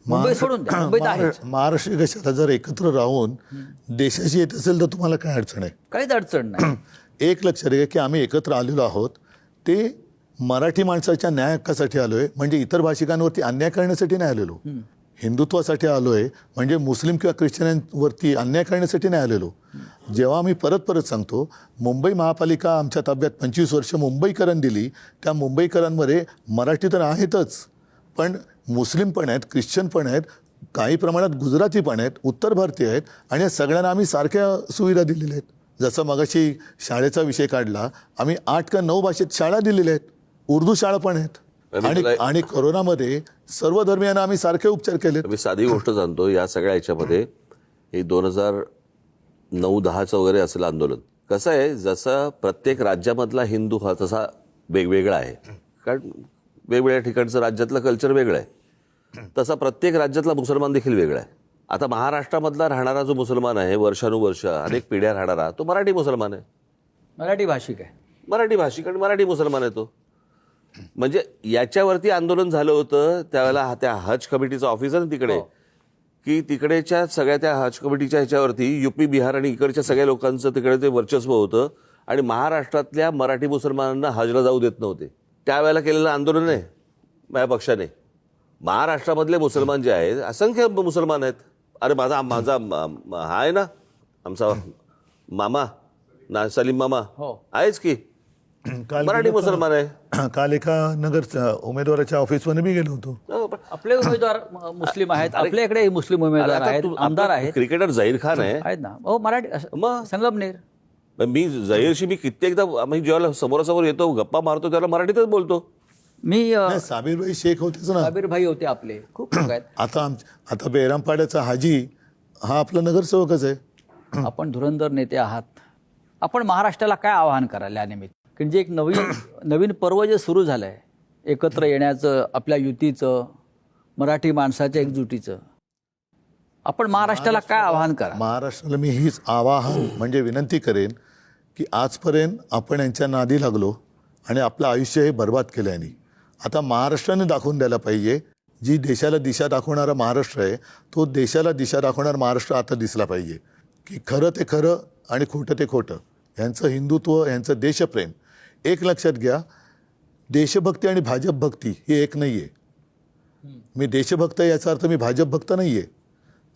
मुंबई सोडून द्या, मुंबईत आहे. महाराष्ट्र कशाला जर एकत्र राहून देशाशी येत असेल तर तुम्हाला काय अडचण आहे? काहीच अडचण नाही. एक लक्षात घ्या की आम्ही एकत्र आलेलो आहोत ते मराठी माणसाच्या न्याय हक्कासाठी आलोय, म्हणजे इतर भाषिकांवरती अन्याय करण्यासाठी नाही आलेलो. हिंदुत्वासाठी आलोय, म्हणजे मुस्लिम किंवा ख्रिश्चनांवरती अन्याय करण्यासाठी नाही आलेलो. जेव्हा आम्ही परत सांगतो, मुंबई महापालिका आमच्या ताब्यात 25 वर्ष मुंबईकरांनी दिली. त्या मुंबईकरांमध्ये मराठी तर आहेतच, पण मुस्लिम पण आहेत, ख्रिश्चन पण आहेत, काही प्रमाणात गुजराती पण आहेत, उत्तर भारतीय आहेत. आणि या सगळ्यांना आम्ही सारख्या सुविधा दिलेल्या आहेत. जसं मगाशी शाळेचा विषय काढला, आम्ही 8 का 9 भाषेत शाळा दिलेल्या आहेत, उर्दू शाळा पण आहेत. आणि कोरोनामध्ये सर्व धर्मियांना आम्ही सारखे उपचार केले. मी साधी गोष्ट सांगतो, या सगळ्या याच्यामध्ये हे 2009-10चं वगैरे असेल आंदोलन, कसं आहे, जसं प्रत्येक राज्यामधला हिंदू हा तसा वेगवेगळा आहे, कारण वेगवेगळ्या ठिकाणचं राज्यातलं कल्चर वेगळं आहे, तसा प्रत्येक राज्यातला मुसलमान देखील वेगळा आहे. आता महाराष्ट्रामधला राहणारा जो मुसलमान आहे, वर्षानुवर्ष अनेक पिढ्या राहणारा, तो मराठी मुसलमान आहे, मराठी भाषिक आहे. मराठी भाषिक आणि मराठी मुसलमान आहे तो. म्हणजे याच्यावरती आंदोलन झालं होतं त्यावेळेला, त्या हज कमिटीचं ऑफिस आहे ना तिकडे, की तिकडेच्या सगळ्या त्या हज कमिटीच्या ह्याच्यावरती युपी बिहार आणि इकडच्या सगळ्या लोकांचं तिकडे ते वर्चस्व होतं आणि महाराष्ट्रातल्या मराठी मुसलमानांना हजला जाऊ देत नव्हते. त्यावेळेला केलेलं आंदोलन आहे माझ्या पक्षाने. महाराष्ट्रामधले मुसलमान जे आहेत, असंख्य मुसलमान आहेत. अरे माझा हा आहे ना आमचा मामा ना, सलीम मामा आहेच की, मराठी मुसलमान आहे. काल एका नगर उमेदवाराच्या ऑफिसमध्ये मी गेलो होतो. आपले उमेदवार मुस्लिम आहेत, आपल्या इकडे मुस्लिम उमेदवार आहेत, आमदार आहेत, क्रिकेटर झहीर खान आहे ना. हो, मराठी मग संगमनेर. मी झहीरशी मी कित्येकदा आम्ही जेव्हा समोरासमोर येतो गप्पा मारतो त्याला मराठीतच बोलतो. मी नाही, साबीरभाई शेख होतेच ना. साबीर भाई होते आपले, खूप लोक आहेत. आता बेरामपाड्याचा हाजी हा आपला नगरसेवकच आहे. आपण धुरंधर नेते आहात. आपण महाराष्ट्राला काय आवाहन कराल यानिमित्त, की जे एक नवीन पर्व जे सुरू झालंय, एकत्र येण्याचं, आपल्या युतीचं, मराठी माणसाच्या एकजुटीचं, आपण महाराष्ट्राला काय आवाहन करा? महाराष्ट्राला मी हीच आवाहन म्हणजे विनंती करेन की आजपर्यंत आपण यांच्या नादी लागलो आणि आपलं आयुष्य हे बर्बाद केलं यांनी. आता महाराष्ट्राने दाखवून द्यायला पाहिजे, जी देशाला दिशा दाखवणारा महाराष्ट्र आहे, तो देशाला दिशा दाखवणारा महाराष्ट्र आता दिसला पाहिजे, की खरं ते खरं आणि खोटं ते खोटं. यांचं हिंदुत्व, यांचं देशप्रेम. एक लक्षात घ्या, देशभक्ती आणि भाजप भक्ती ही एक नाही आहे. मी देशभक्त आहे याचा अर्थ मी भाजप भक्त नाही आहे,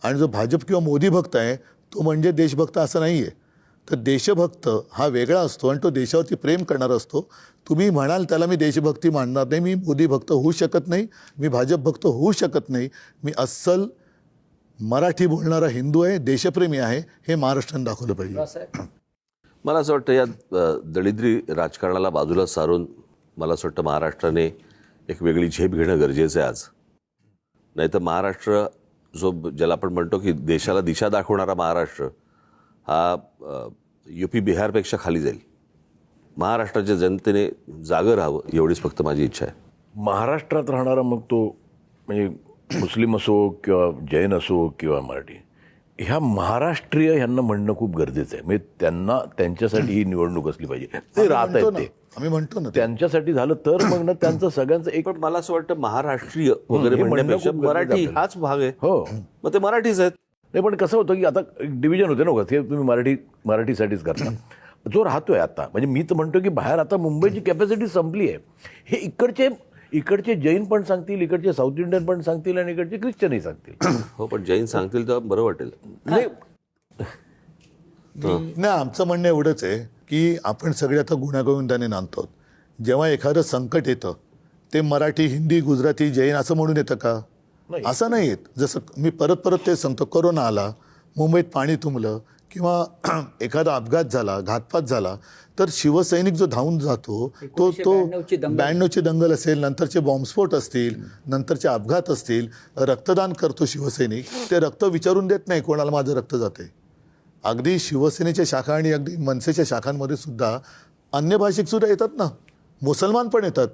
आणि जो भाजप किंवा मोदी भक्त आहे तो म्हणजे देशभक्त असं नाही आहे. तर देशभक्त हा वेगळा असतो आणि तो देशावरती प्रेम करणारा असतो. तुम्ही म्हणाल त्याला मी देशभक्ती मानणार नाही, मी मोदी भक्त होऊ शकत नाही, मी भाजप भक्त होऊ शकत नाही, मी अस्सल मराठी बोलणारा हिंदू आहे, देशप्रेमी आहे, हे महाराष्ट्राने दाखवलं पाहिजे. मला असं वाटतं या दळिद्री राजकारणाला बाजूला सारून मला असं वाटतं महाराष्ट्राने एक वेगळी झेप घेणं गरजेचं आहे आज. नाहीतर महाराष्ट्र जो ज्याला आपण म्हणतो की देशाला दिशा दाखवणारा महाराष्ट्र हा युपी बिहारपेक्षा खाली जाईल. महाराष्ट्राच्या जनतेने जागं राहावं एवढीच फक्त माझी इच्छा आहे. महाराष्ट्रात राहणारा मग तो म्हणजे मुस्लिम असो किंवा जैन असो किंवा मराठी, ह्या महाराष्ट्रीय ह्यांना म्हणणं खूप गरजेचं आहे. म्हणजे त्यांना त्यांच्यासाठी ही निवडणूक असली पाहिजे. ते राहत आहेत, ते आम्ही म्हणतो ना, त्यांच्यासाठी झालं तर मग ना त्यांचं सगळ्यांचं एक. पण मला असं वाटतं महाराष्ट्रीय वगैरे हे म्हणणं म्हणण्यापेक्षा खूप गरजेचं मराठी आहे. हाच भाग आहे. हो, मग ते मराठीच आहेत. नाही पण कसं होतं की आता डिव्हिजन होते ना, हे तुम्ही मराठीसाठीच करता. जो राहतोय आता, म्हणजे मी तर म्हणतो की बाहेर आता मुंबईची कॅपॅसिटी संपली आहे. हे इकडचे जैन पण सांगतील, इकडचे साऊथ इंडियन पण सांगतील आणि इकडचे ख्रिश्चनही सांगतील. हो, पण जैन सांगतील तर बरं वाटेल. नाही, आमचं म्हणणं एवढंच आहे की आपण सगळे आता गुण्यागोविंदाने नांदतो. जेव्हा एखादं संकट येतं ते मराठी, हिंदी, गुजराती, जैन असं म्हणून येतं का? असं नाही येत. जसं मी परत ते सांगतो, कोरोना आला, मुंबईत पाणी तुंबलं किंवा एखादा अपघात झाला, घातपात झाला, तर शिवसैनिक जो धावून जातो तो 92ची दंगल असेल, नंतरचे बॉम्बस्फोट असतील, नंतरचे अपघात असतील, रक्तदान करतो शिवसैनिक. ते रक्त विचारून देत नाही कोणाला माझं रक्त जाते. अगदी शिवसेनेच्या शाखा आणि अगदी मनसेच्या शाखांमध्ये सुद्धा अन्य भाषिक सुद्धा येतात ना, मुसलमान पण येतात.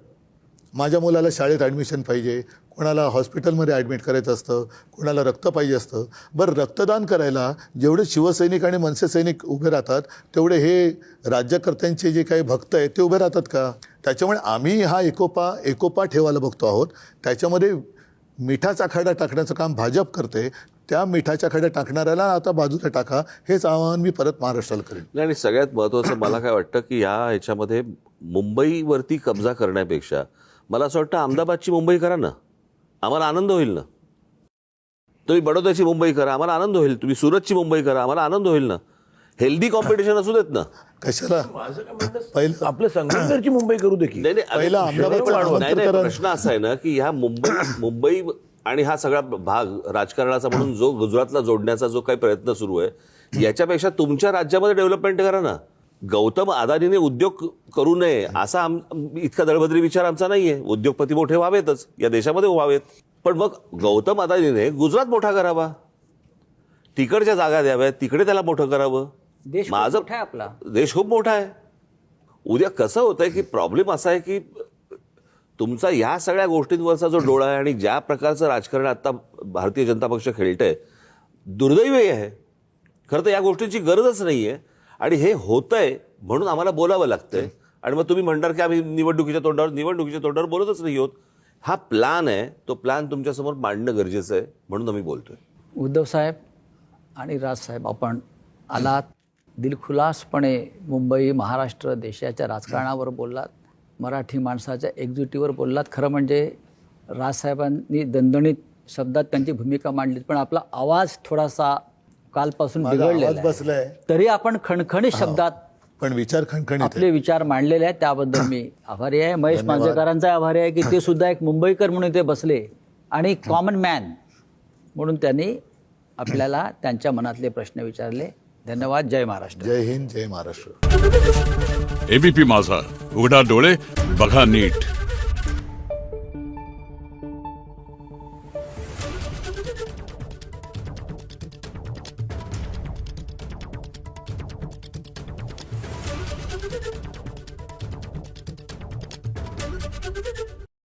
माझ्या मुलाला शाळेत ॲडमिशन पाहिजे, कोणाला हॉस्पिटलमध्ये ॲडमिट करायचं असतं, कोणाला रक्त पाहिजे असतं. बरं, रक्तदान करायला जेवढे शिवसैनिक आणि मनसे सैनिक उभे राहतात तेवढे हे राज्यकर्त्यांचे जे काही भक्त आहेत ते उभे राहतात का? त्याच्यामुळे आम्ही हा एकोपा ठेवायला बघतो आहोत. त्याच्यामध्ये मिठाचा खडा टाकण्याचं काम भाजप करते. त्या मिठाच्या खड्या टाकणाऱ्याला आता बाजूला टाका, हेच आवाहन मी परत महाराष्ट्राला करेन. नाही, आणि सगळ्यात महत्त्वाचं मला काय वाटतं की ह्याच्यामध्ये मुंबईवरती कब्जा करण्यापेक्षा मला असं वाटतं अहमदाबादची मुंबई करा ना, आम्हाला आनंद होईल ना. तुम्ही बडोद्याची मुंबई करा, आम्हाला आनंद होईल. तुम्ही सुरतची मुंबई करा, आम्हाला आनंद होईल ना. हेल्दी कॉम्पिटिशन असू देत ना. कशाला पहिलं आपलं संगमनेरची मुंबई करू दे की. पहिला नाही, प्रश्न असा आहे ना की ह्या मुंबई आणि हा सगळा भाग राजकारणाचा म्हणून जो गुजरातला जोडण्याचा जो काही प्रयत्न सुरू आहे, याच्यापेक्षा तुमच्या राज्यामध्ये डेव्हलपमेंट करा ना. गौतम अदानीने उद्योग करू नये असा इतका दळभद्री विचार आमचा नाहीये. उद्योगपती मोठे व्हावेतच, या देशामध्ये व्हावेत. पण मग गौतम अदानीने गुजरात मोठा करावा, तिकडच्या जागा द्याव्यात, तिकडे त्याला मोठं करावं. देश खूप मोठा आहे आपला. देश खूप मोठा आहे. उद्या कसं होतंय की प्रॉब्लेम असा आहे की तुमचा या सगळ्या गोष्टींवरचा जो डोळा आहे आणि ज्या प्रकारचं राजकारण आता भारतीय जनता पक्ष खेळतंय, दुर्दैवी आहे. खरं तर या गोष्टींची गरजच नाहीये आणि हे होतंय म्हणून आम्हाला बोलावं लागतंय. आणि मग तुम्ही म्हणणार की आम्ही निवडणुकीच्या तोंडावर बोलतच नाही आहोत. हा प्लॅन आहे, तो प्लॅन तुमच्यासमोर मांडणं गरजेचं आहे म्हणून आम्ही बोलतोय. उद्धव साहेब आणि राजसाहेब, आपण आलात दिलखुलासपणे मुंबई, महाराष्ट्र, देशाच्या राजकारणावर बोललात, मराठी माणसाच्या एकजुटीवर बोललात. खरं म्हणजे राजसाहेबांनी दणदणीत शब्दात त्यांची भूमिका मांडली, पण आपला आवाज थोडासा कालपासून माझा आवाज बिघडलेला बसलाय. आहे. तरी आपण खणखणीत शब्दात पण विचार खणखणीत आहे. आपले विचार मांडलेले आहेत, त्याबद्दल मी आभारी आहे. महेश मांजरेकरांचा आभारी आहे की ते सुद्धा एक मुंबईकर म्हणून इथे बसले आणि कॉमन मॅन म्हणून त्यांनी आपल्याला त्यांच्या मनातले प्रश्न विचारले. धन्यवाद. जय महाराष्ट्र. जय हिंद, जय महाराष्ट्र. एबीपी माझा, उघडा डोळे बघा नीट.